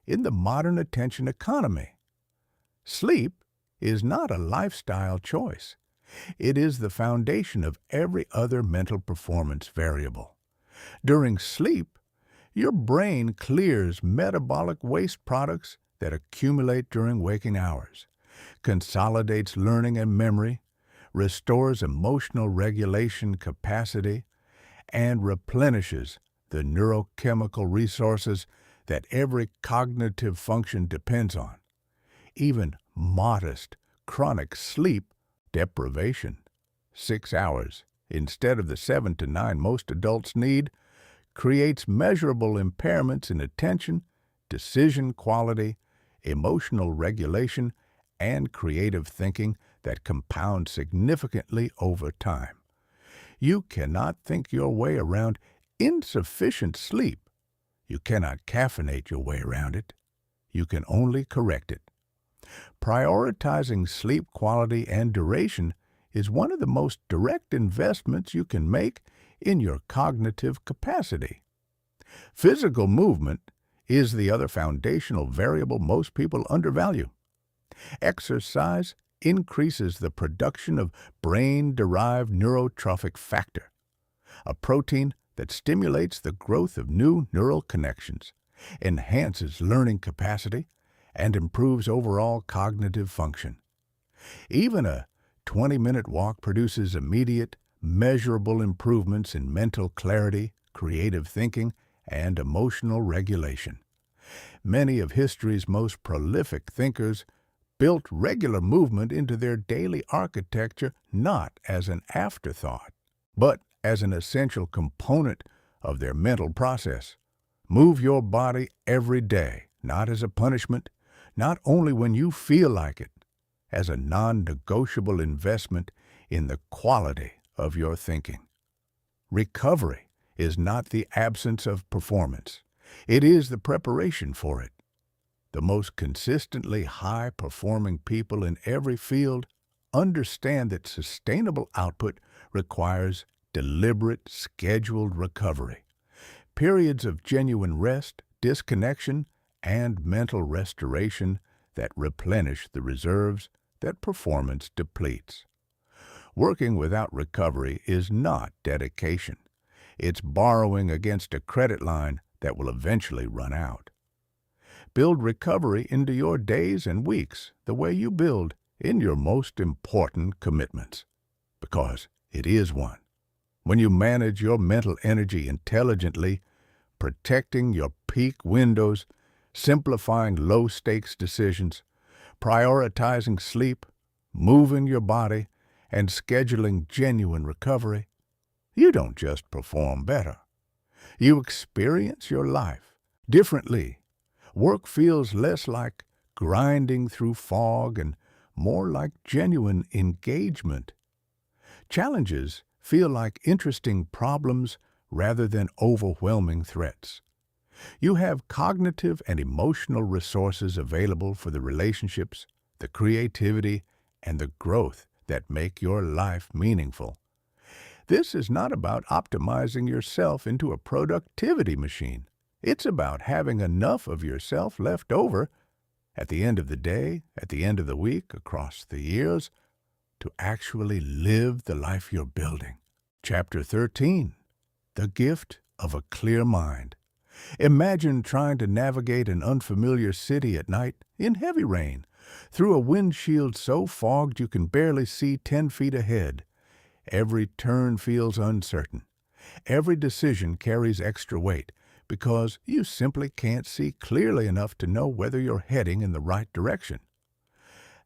in the modern attention economy. Sleep is not a lifestyle choice. It is the foundation of every other mental performance variable. During sleep, your brain clears metabolic waste products that accumulate during waking hours, consolidates learning and memory, restores emotional regulation capacity, and replenishes the neurochemical resources that every cognitive function depends on. Even modest, chronic sleep deprivation, 6 hours instead of the 7 to 9 most adults need, creates measurable impairments in attention, decision quality, emotional regulation, and creative thinking that compound significantly over time. You cannot think your way around insufficient sleep. You cannot caffeinate your way around it. You can only correct it. Prioritizing sleep quality and duration is one of the most direct investments you can make in your cognitive capacity. Physical movement is the other foundational variable most people undervalue. Exercise increases the production of brain-derived neurotrophic factor, a protein that stimulates the growth of new neural connections, enhances learning capacity, and improves overall cognitive function. Even a 20-minute walk produces immediate, measurable improvements in mental clarity, creative thinking, and emotional regulation. Many of history's most prolific thinkers built regular movement into their daily architecture not as an afterthought, but as an essential component of their mental process. Move your body every day, not as a punishment, not only when you feel like it, as a non-negotiable investment in the quality of your thinking. Recovery is not the absence of performance. It is the preparation for it. The most consistently high-performing people in every field understand that sustainable output requires deliberate, scheduled recovery. Periods of genuine rest, disconnection, and mental restoration that replenish the reserves that performance depletes. Working without recovery is not dedication. It's borrowing against a credit line that will eventually run out. Build recovery into your days and weeks the way you build in your most important commitments, because it is one. When you manage your mental energy intelligently, protecting your peak windows, simplifying low-stakes decisions, prioritizing sleep, moving your body, and scheduling genuine recovery, you don't just perform better. You experience your life differently. Work feels less like grinding through fog and more like genuine engagement. Challenges feel like interesting problems rather than overwhelming threats. You have cognitive and emotional resources available for the relationships, the creativity, and the growth that make your life meaningful. This is not about optimizing yourself into a productivity machine. It's about having enough of yourself left over at the end of the day, at the end of the week, across the years, to actually live the life you're building. Chapter 13, The Gift of a Clear Mind. Imagine trying to navigate an unfamiliar city at night in heavy rain, through a windshield so fogged you can barely see 10 feet ahead. Every turn feels uncertain. Every decision carries extra weight because you simply can't see clearly enough to know whether you're heading in the right direction.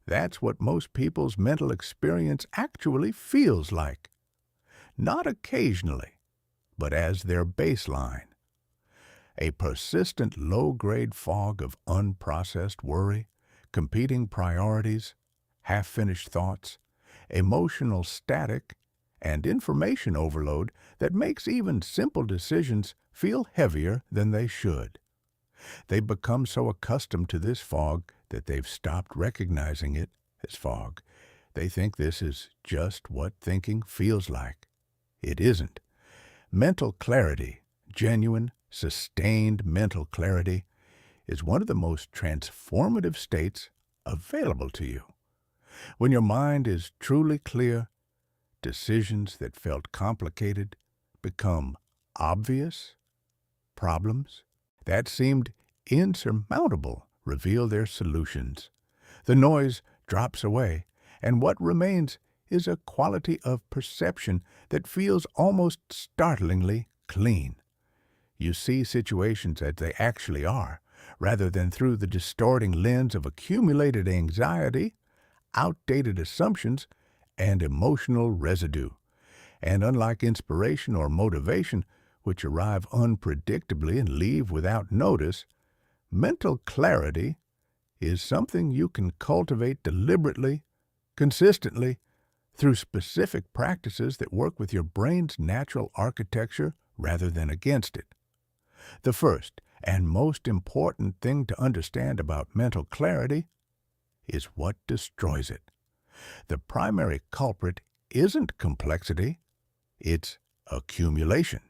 That's what most people's mental experience actually feels like. Not occasionally, but as their baseline. A persistent low-grade fog of unprocessed worry, competing priorities, half-finished thoughts, emotional static, and information overload that makes even simple decisions feel heavier than they should. They become so accustomed to this fog that they've stopped recognizing it as fog. They think this is just what thinking feels like. It isn't. Mental clarity, genuine, sustained mental clarity, is one of the most transformative states available to you. When your mind is truly clear, decisions that felt complicated become obvious. Problems that seemed insurmountable reveal their solutions. The noise drops away, and what remains is a quality of perception that feels almost startlingly clean. You see situations as they actually are, rather than through the distorting lens of accumulated anxiety, outdated assumptions, and emotional residue. And unlike inspiration or motivation, which arrive unpredictably and leave without notice, mental clarity is something you can cultivate deliberately, consistently, through specific practices that work with your brain's natural architecture rather than against it. The first and most important thing to understand about mental clarity is what destroys it. The primary culprit isn't complexity, it's accumulation.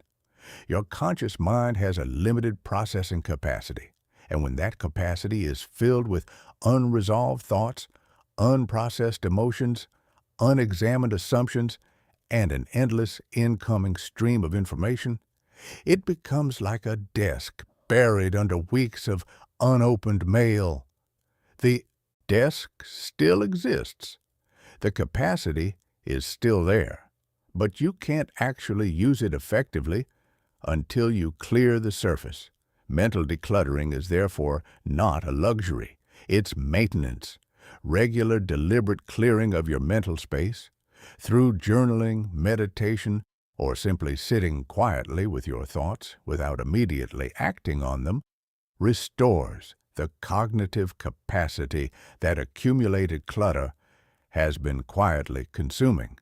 Your conscious mind has a limited processing capacity, and when that capacity is filled with unresolved thoughts, unprocessed emotions, unexamined assumptions, and an endless incoming stream of information, it becomes like a desk buried under weeks of unopened mail. The desk still exists. The capacity is still there, but you can't actually use it effectively until you clear the surface. Mental decluttering is therefore not a luxury. It's maintenance. Regular, deliberate clearing of your mental space, through journaling, meditation, or simply sitting quietly with your thoughts without immediately acting on them, restores the cognitive capacity that accumulated clutter has been quietly consuming.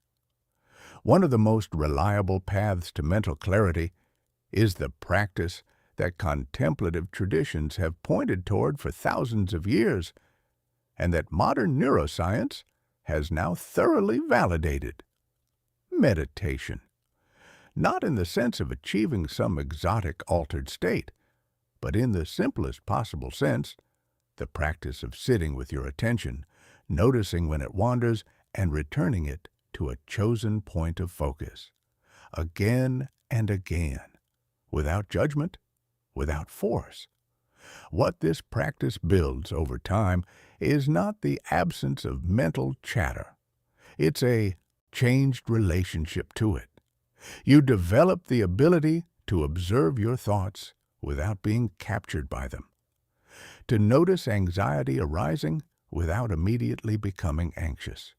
One of the most reliable paths to mental clarity is the practice that contemplative traditions have pointed toward for thousands of years, and that modern neuroscience has now thoroughly validated: meditation. Not in the sense of achieving some exotic altered state, but in the simplest possible sense, the practice of sitting with your attention, noticing when it wanders, and returning it to a chosen point of focus, again and again, without judgment, without force. What this practice builds over time is not the absence of mental chatter. It's a changed relationship to it. You develop the ability to observe your thoughts without being captured by them, to notice anxiety arising without immediately becoming anxious,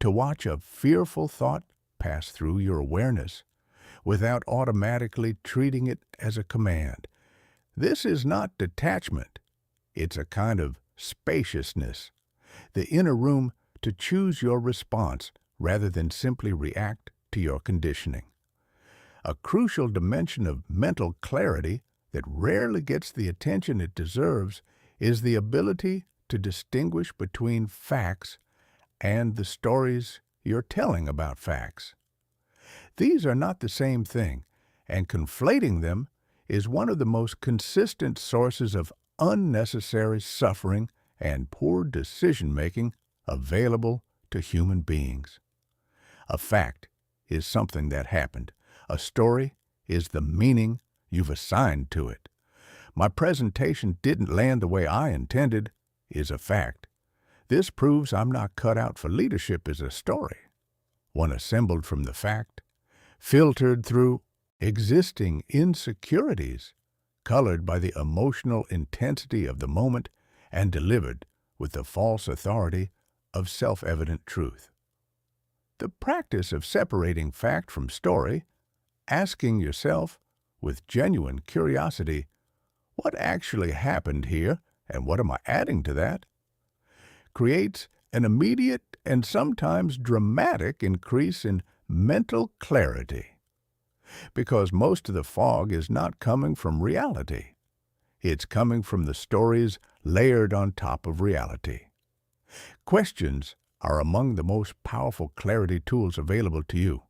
to watch a fearful thought pass through your awareness without automatically treating it as a command. This is not detachment. It's a kind of spaciousness, the inner room to choose your response rather than simply react to your conditioning. A crucial dimension of mental clarity that rarely gets the attention it deserves is the ability to distinguish between facts and the stories you're telling about facts. These are not the same thing, and conflating them is one of the most consistent sources of unnecessary suffering and poor decision-making available to human beings. A fact is something that happened. A story is the meaning you've assigned to it. My presentation didn't land the way I intended is a fact. This proves I'm not cut out for leadership is a story, one assembled from the fact, filtered through existing insecurities, colored by the emotional intensity of the moment, and delivered with the false authority of self-evident truth. The practice of separating fact from story, asking yourself with genuine curiosity, what actually happened here and what am I adding to that, creates an immediate and sometimes dramatic increase in mental clarity. Because most of the fog is not coming from reality. It's coming from the stories layered on top of reality. Questions are among the most powerful clarity tools available to you,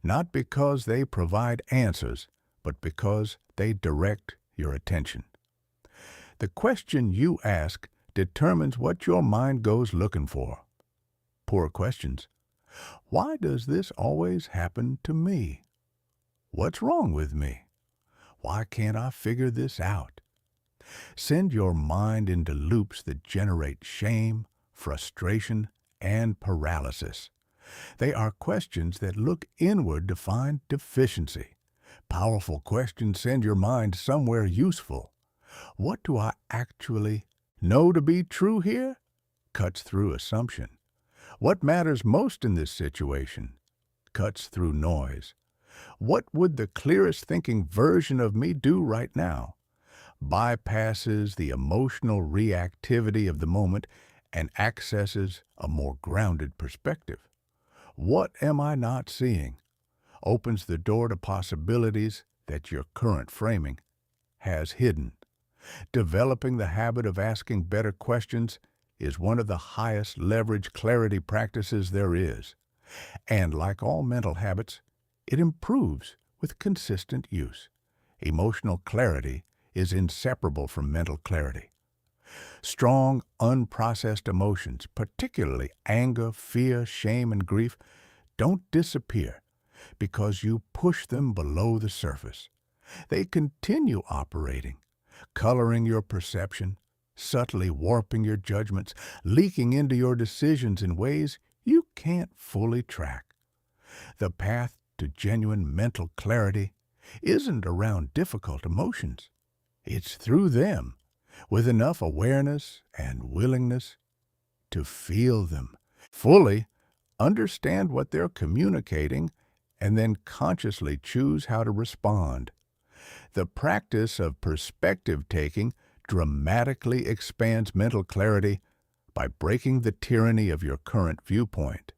not because they provide answers, but because they direct your attention. The question you ask determines what your mind goes looking for. Poor questions. Why does this always happen to me? What's wrong with me? Why can't I figure this out? Send your mind into loops that generate shame, frustration, and paralysis. They are questions that look inward to find deficiency, Powerful questions send your mind somewhere useful. What do I actually know to be true here? Cuts through assumption. What matters most in this situation? Cuts through noise. What would the clearest thinking version of me do right now? Bypasses the emotional reactivity of the moment and accesses a more grounded perspective. What am I not seeing? Opens the door to possibilities that your current framing has hidden. Developing the habit of asking better questions is one of the highest leverage clarity practices there is. And like all mental habits, it improves with consistent use. Emotional clarity is inseparable from mental clarity. Strong, unprocessed emotions, particularly anger, fear, shame, and grief, don't disappear because you push them below the surface. They continue operating, coloring your perception, subtly warping your judgments, leaking into your decisions in ways you can't fully track. The path to genuine mental clarity isn't around difficult emotions. It's through them, with enough awareness and willingness to feel them, fully understand what they're communicating, and then consciously choose how to respond. The practice of perspective taking dramatically expands mental clarity by breaking the tyranny of your current viewpoint.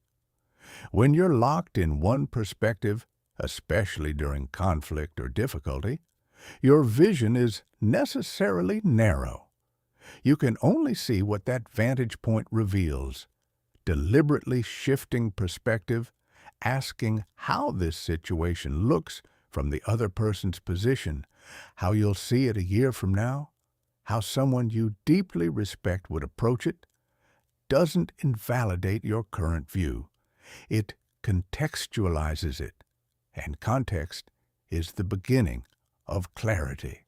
When you're locked in one perspective, especially during conflict or difficulty, your vision is necessarily narrow. You can only see what that vantage point reveals. Deliberately shifting perspective, asking how this situation looks from the other person's position, how you'll see it a year from now, how someone you deeply respect would approach it, doesn't invalidate your current view. It contextualizes it, and context is the beginning of clarity.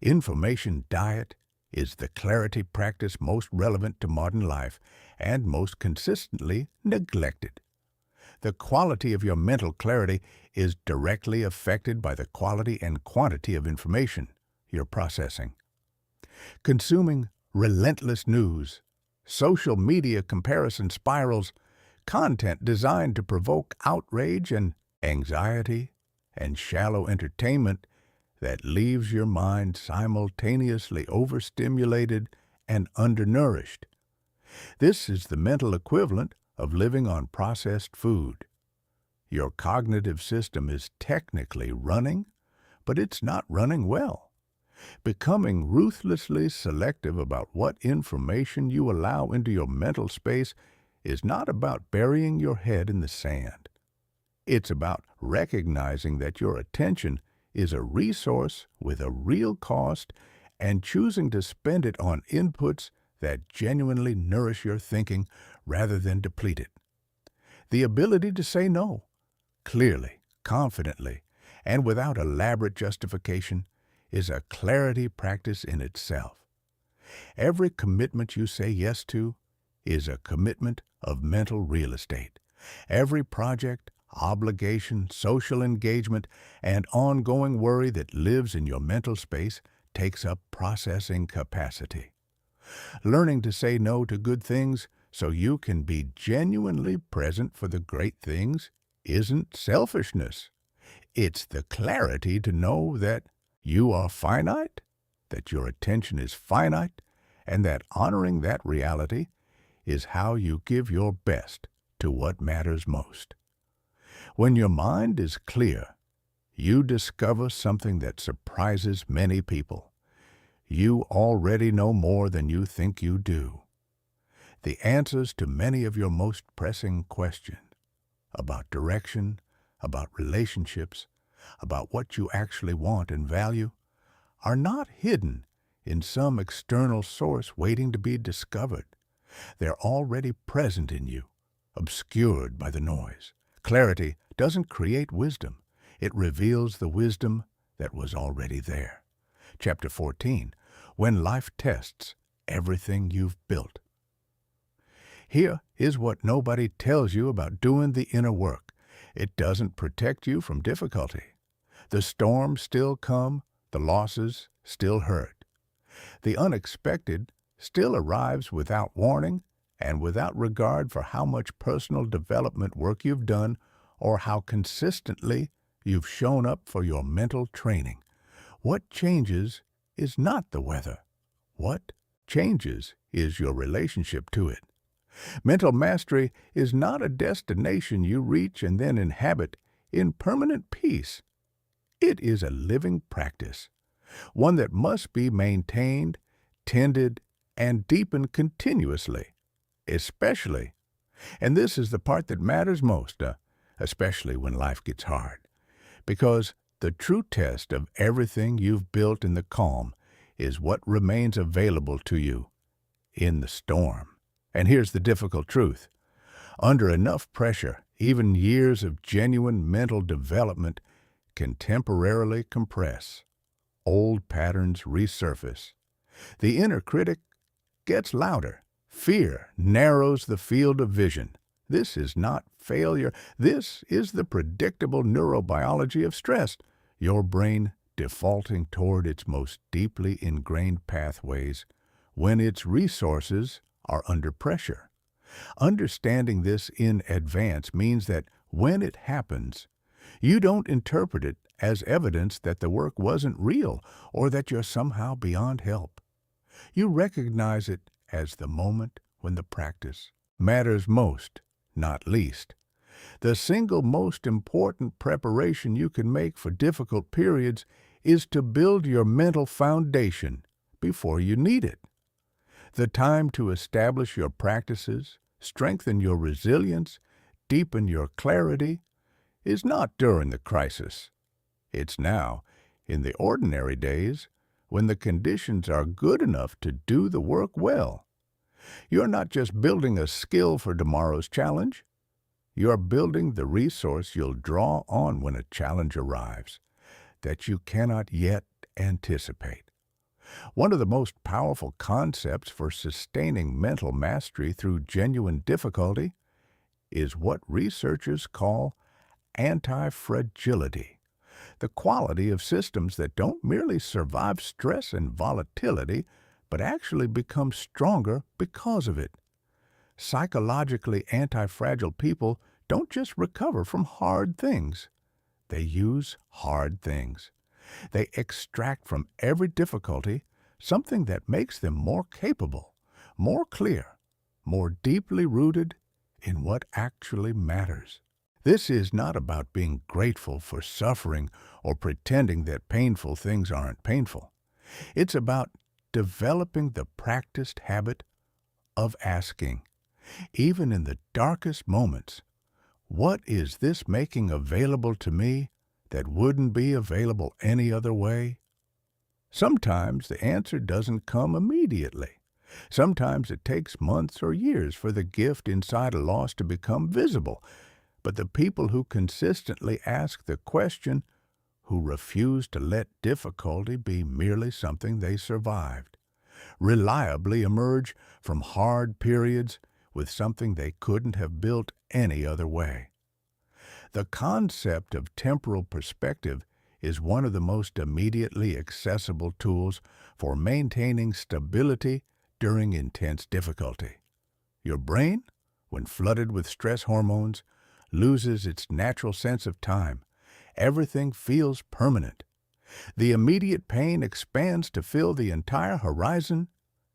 Information diet is the clarity practice most relevant to modern life and most consistently neglected. The quality of your mental clarity is directly affected by the quality and quantity of information you're processing. Consuming relentless news, social media comparison spirals, content designed to provoke outrage and anxiety, and shallow entertainment that leaves your mind simultaneously overstimulated and undernourished. This is the mental equivalent of living on processed food. Your cognitive system is technically running, but it's not running well. Becoming ruthlessly selective about what information you allow into your mental space is not about burying your head in the sand. It's about recognizing that your attention is a resource with a real cost and choosing to spend it on inputs that genuinely nourish your thinking rather than deplete it. The ability to say no, clearly, confidently, and without elaborate justification is a clarity practice in itself. Every commitment you say yes to is a commitment of mental real estate. Every project, obligation, social engagement, and ongoing worry that lives in your mental space takes up processing capacity. Learning to say no to good things so you can be genuinely present for the great things isn't selfishness. It's the clarity to know that you are finite, that your attention is finite, and that honoring that reality is how you give your best to what matters most. When your mind is clear, you discover something that surprises many people. You already know more than you think you do. The answers to many of your most pressing questions about direction, about relationships, about what you actually want and value, are not hidden in some external source waiting to be discovered. They're already present in you, obscured by the noise. Clarity doesn't create wisdom. It reveals the wisdom that was already there. Chapter 14, When Life Tests Everything You've Built. Here is what nobody tells you about doing the inner work. It doesn't protect you from difficulty. The storms still come, the losses still hurt. The unexpected still arrives without warning and without regard for how much personal development work you've done or how consistently you've shown up for your mental training. What changes is not the weather. What changes is your relationship to it. Mental mastery is not a destination you reach and then inhabit in permanent peace. It is a living practice, one that must be maintained, tended, and deepened continuously, especially, and this is the part that matters most, especially when life gets hard, because the true test of everything you've built in the calm is what remains available to you in the storm. And here's the difficult truth. Under enough pressure, even years of genuine mental development can temporarily compress. Old patterns resurface. The inner critic gets louder. Fear narrows the field of vision. This is not failure. This is the predictable neurobiology of stress, your brain defaulting toward its most deeply ingrained pathways when its resources are under pressure. Understanding this in advance means that when it happens, you don't interpret it as evidence that the work wasn't real or that you're somehow beyond help. You recognize it as the moment when the practice matters most, not least. The single most important preparation you can make for difficult periods is to build your mental foundation before you need it. The time to establish your practices, strengthen your resilience, deepen your clarity, is not during the crisis. It's now, in the ordinary days, when the conditions are good enough to do the work well. You're not just building a skill for tomorrow's challenge. You're building the resource you'll draw on when a challenge arrives that you cannot yet anticipate. One of the most powerful concepts for sustaining mental mastery through genuine difficulty is what researchers call anti-fragility, the quality of systems that don't merely survive stress and volatility, but actually become stronger because of it. Psychologically anti-fragile people don't just recover from hard things. They use hard things. They extract from every difficulty something that makes them more capable, more clear, more deeply rooted in what actually matters. This is not about being grateful for suffering or pretending that painful things aren't painful. It's about developing the practiced habit of asking, even in the darkest moments, what is this making available to me that wouldn't be available any other way? Sometimes the answer doesn't come immediately. Sometimes it takes months or years for the gift inside a loss to become visible. But the people who consistently ask the question, who refuse to let difficulty be merely something they survived, reliably emerge from hard periods with something they couldn't have built any other way. The concept of temporal perspective is one of the most immediately accessible tools for maintaining stability during intense difficulty. Your brain, when flooded with stress hormones, loses its natural sense of time. Everything feels permanent. The immediate pain expands to fill the entire horizon.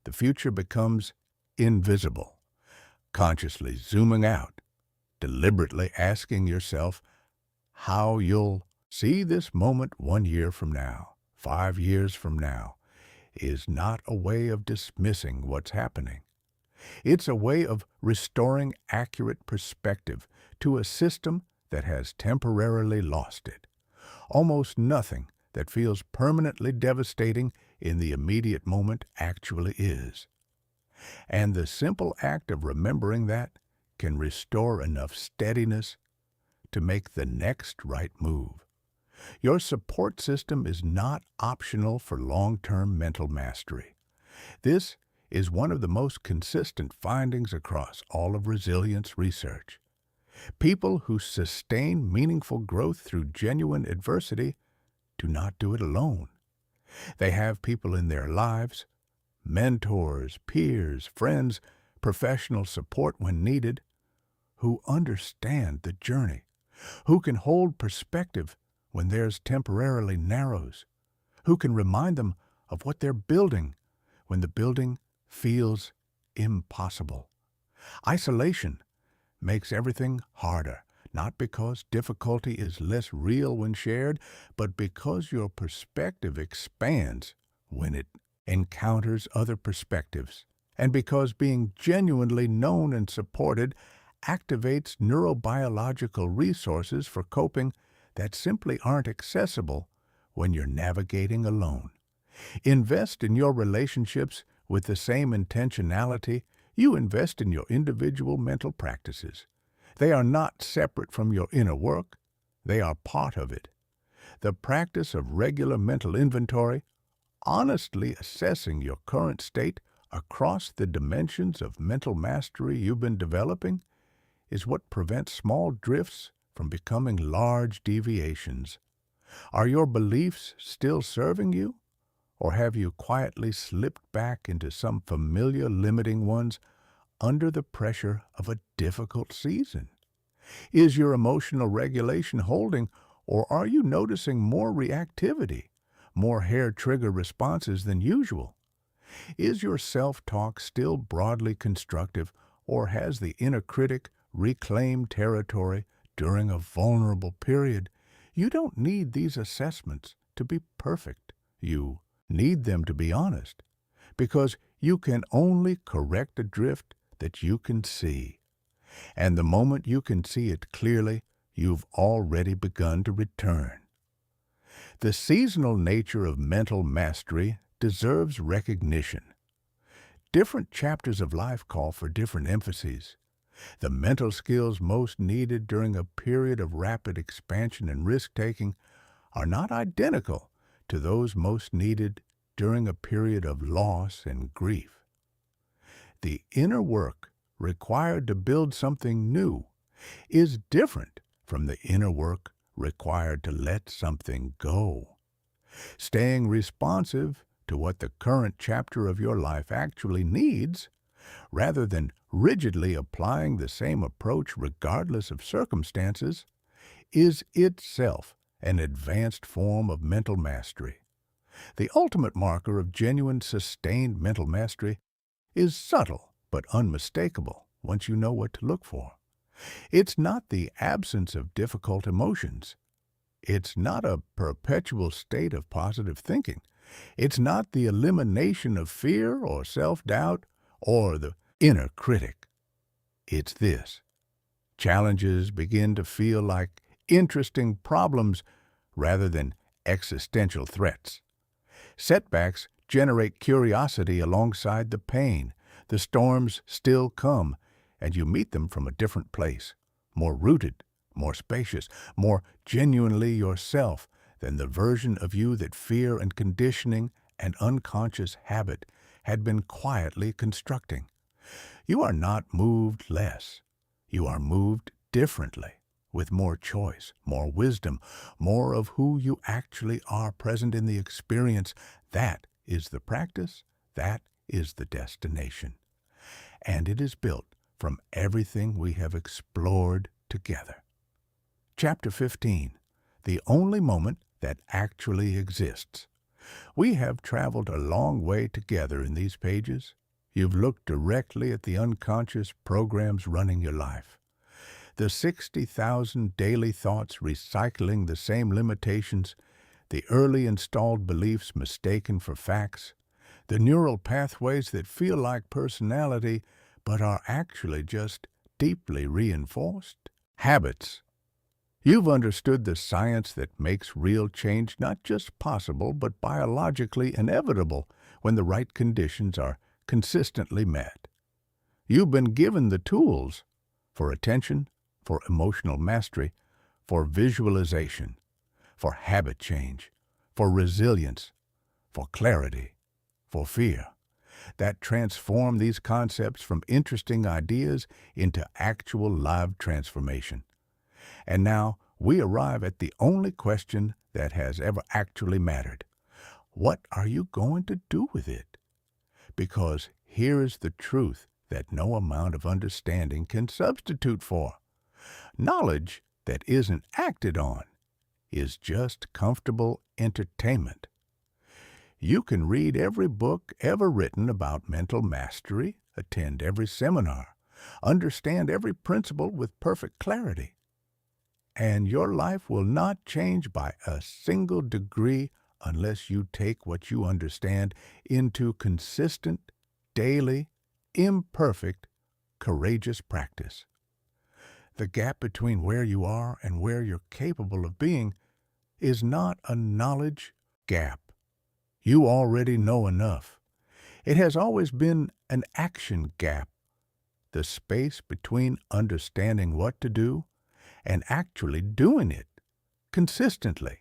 The future becomes invisible. Consciously zooming out, deliberately asking yourself how you'll see this moment 1 year from now, 5 years from now, is not a way of dismissing what's happening. It's a way of restoring accurate perspective to a system that has temporarily lost it. Almost nothing that feels permanently devastating in the immediate moment actually is. And the simple act of remembering that can restore enough steadiness to make the next right move. Your support system is not optional for long-term mental mastery. This is one of the most consistent findings across all of resilience research. People who sustain meaningful growth through genuine adversity do not do it alone. They have people in their lives, mentors, peers, friends, professional support when needed, who understand the journey, who can hold perspective when theirs temporarily narrows, who can remind them of what they're building when the building feels impossible. Isolation makes everything harder, not because difficulty is less real when shared, but because your perspective expands when it encounters other perspectives, and because being genuinely known and supported activates neurobiological resources for coping that simply aren't accessible when you're navigating alone. Invest in your relationships with the same intentionality you invest in your individual mental practices. They are not separate from your inner work. They are part of it. The practice of regular mental inventory, honestly assessing your current state across the dimensions of mental mastery you've been developing, is what prevents small drifts from becoming large deviations. Are your beliefs still serving you? Or have you quietly slipped back into some familiar limiting ones under the pressure of a difficult season? Is your emotional regulation holding, or are you noticing more reactivity, more hair-trigger responses than usual? Is your self-talk still broadly constructive, or has the inner critic reclaimed territory during a vulnerable period? You don't need these assessments to be perfect. You need them to be honest, because you can only correct a drift that you can see. And the moment you can see it clearly, you've already begun to return. The seasonal nature of mental mastery deserves recognition. Different chapters of life call for different emphases. The mental skills most needed during a period of rapid expansion and risk-taking are not identical to those most needed during a period of loss and grief. The inner work required to build something new is different from the inner work required to let something go. Staying responsive to what the current chapter of your life actually needs, rather than rigidly applying the same approach regardless of circumstances, is itself an advanced form of mental mastery. The ultimate marker of genuine, sustained mental mastery is subtle but unmistakable once you know what to look for. It's not the absence of difficult emotions. It's not a perpetual state of positive thinking. It's not the elimination of fear or self-doubt or the inner critic. It's this: challenges begin to feel like interesting problems rather than existential threats. Setbacks generate curiosity alongside the pain. The storms still come, and you meet them from a different place, more rooted, more spacious, more genuinely yourself than the version of you that fear and conditioning and unconscious habit had been quietly constructing. You are not moved less. You are moved differently, with more choice, more wisdom, more of who you actually are present in the experience. That is the practice. That is the destination. And it is built from everything we have explored together. Chapter 15. The only moment that actually exists. We have traveled a long way together in these pages. You've looked directly at the unconscious programs running your life. The 60,000 daily thoughts recycling the same limitations, the early installed beliefs mistaken for facts, the neural pathways that feel like personality but are actually just deeply reinforced habits. You've understood the science that makes real change not just possible but biologically inevitable when the right conditions are consistently met. You've been given the tools for attention, for emotional mastery, for visualization, for habit change, for resilience, for clarity, for fear, that transform these concepts from interesting ideas into actual live transformation. And now we arrive at the only question that has ever actually mattered. What are you going to do with it? Because here is the truth that no amount of understanding can substitute for. Knowledge that isn't acted on is just comfortable entertainment. You can read every book ever written about mental mastery, attend every seminar, understand every principle with perfect clarity, and your life will not change by a single degree unless you take what you understand into consistent, daily, imperfect, courageous practice. The gap between where you are and where you're capable of being is not a knowledge gap. You already know enough. It has always been an action gap, the space between understanding what to do and actually doing it consistently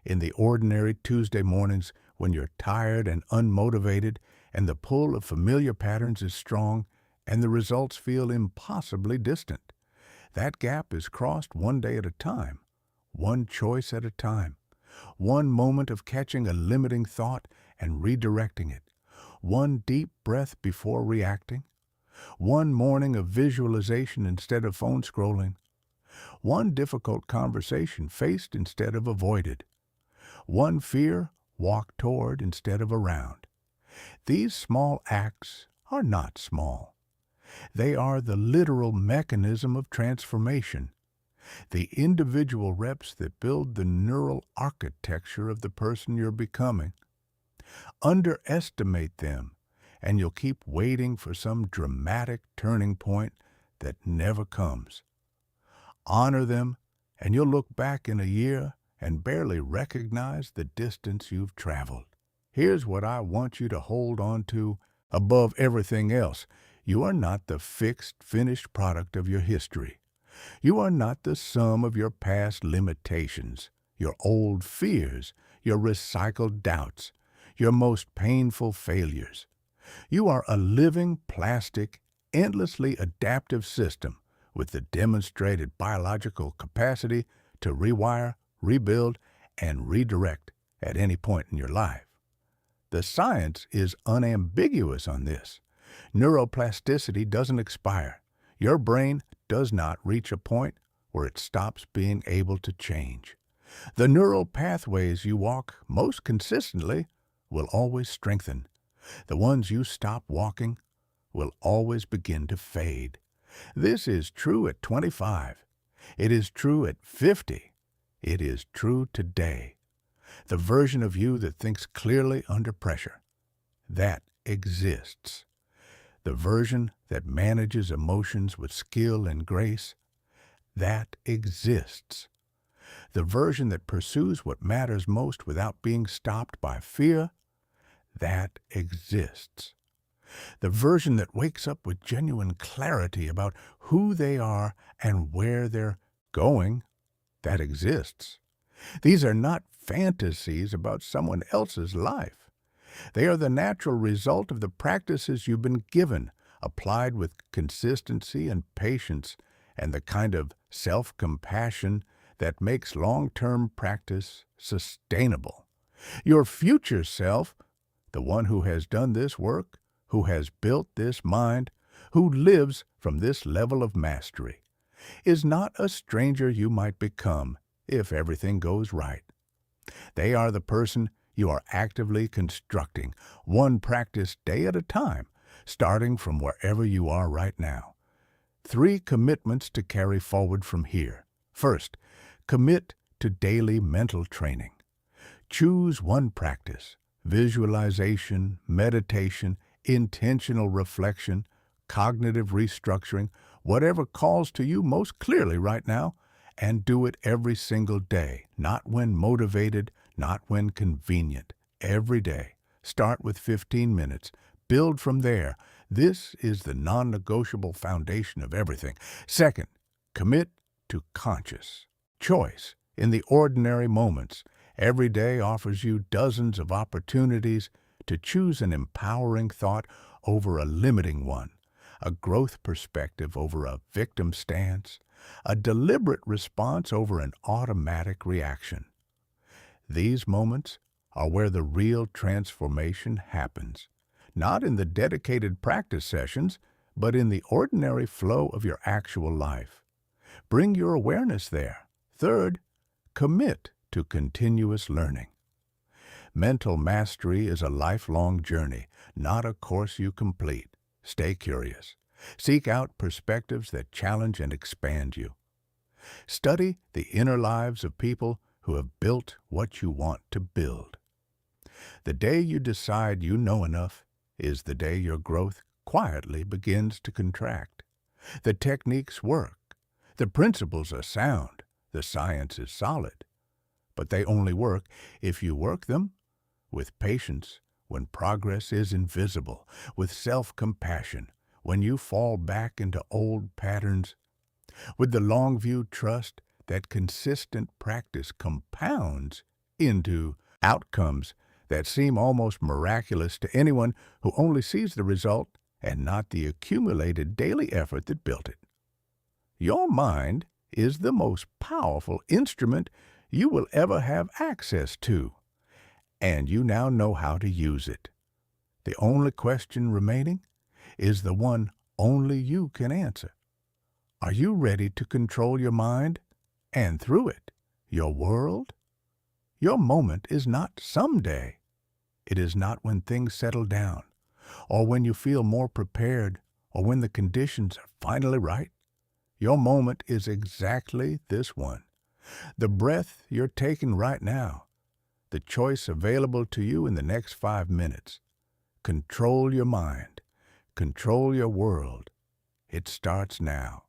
in the ordinary Tuesday mornings when you're tired and unmotivated and the pull of familiar patterns is strong and the results feel impossibly distant. That gap is crossed one day at a time, one choice at a time, one moment of catching a limiting thought and redirecting it, one deep breath before reacting, one morning of visualization instead of phone scrolling, one difficult conversation faced instead of avoided, one fear walked toward instead of around. These small acts are not small. They are the literal mechanism of transformation, the individual reps that build the neural architecture of the person you're becoming. Underestimate them, and you'll keep waiting for some dramatic turning point that never comes. Honor them, and you'll look back in a year and barely recognize the distance you've traveled. Here's what I want you to hold on to above everything else. You are not the fixed, finished product of your history. You are not the sum of your past limitations, your old fears, your recycled doubts, your most painful failures. You are a living, plastic, endlessly adaptive system with the demonstrated biological capacity to rewire, rebuild, and redirect at any point in your life. The science is unambiguous on this. Neuroplasticity doesn't expire. Your brain does not reach a point where it stops being able to change. The neural pathways you walk most consistently will always strengthen. The ones you stop walking will always begin to fade. This is true at 25. It is true at 50. It is true today. The version of you that thinks clearly under pressure, that exists. The version that manages emotions with skill and grace, that exists. The version that pursues what matters most without being stopped by fear, that exists. The version that wakes up with genuine clarity about who they are and where they're going, that exists. These are not fantasies about someone else's life. They are the natural result of the practices you've been given, applied with consistency and patience, and the kind of self-compassion that makes long-term practice sustainable. Your future self, the one who has done this work, who has built this mind, who lives from this level of mastery, is not a stranger you might become if everything goes right. They are the person you are actively constructing, one practice day at a time, starting from wherever you are right now. 3 commitments to carry forward from here. First, commit to daily mental training. Choose one practice: visualization, meditation, intentional reflection, cognitive restructuring, whatever calls to you most clearly right now, and do it every single day, not when motivated, not when convenient, every day. Start with 15 minutes. Build from there. This is the non-negotiable foundation of everything. Second, commit to conscious choice in the ordinary moments. Every day offers you dozens of opportunities to choose an empowering thought over a limiting one, a growth perspective over a victim stance, a deliberate response over an automatic reaction. These moments are where the real transformation happens, not in the dedicated practice sessions, but in the ordinary flow of your actual life. Bring your awareness there. Third, commit to continuous learning. Mental mastery is a lifelong journey, not a course you complete. Stay curious. Seek out perspectives that challenge and expand you. Study the inner lives of people who have built what you want to build. The day you decide you know enough is the day your growth quietly begins to contract. The techniques work. The principles are sound. The science is solid. But they only work if you work them with patience, when progress is invisible, with self-compassion, when you fall back into old patterns, with the long-view trust that consistent practice compounds into outcomes that seem almost miraculous to anyone who only sees the result and not the accumulated daily effort that built it. Your mind is the most powerful instrument you will ever have access to, and you now know how to use it. The only question remaining is the one only you can answer. Are you ready to control your mind and, through it, your world? Your moment is not someday. It is not when things settle down, or when you feel more prepared, or when the conditions are finally right. Your moment is exactly this one. The breath you're taking right now. The choice available to you in the next 5 minutes. Control your mind. Control your world. It starts now.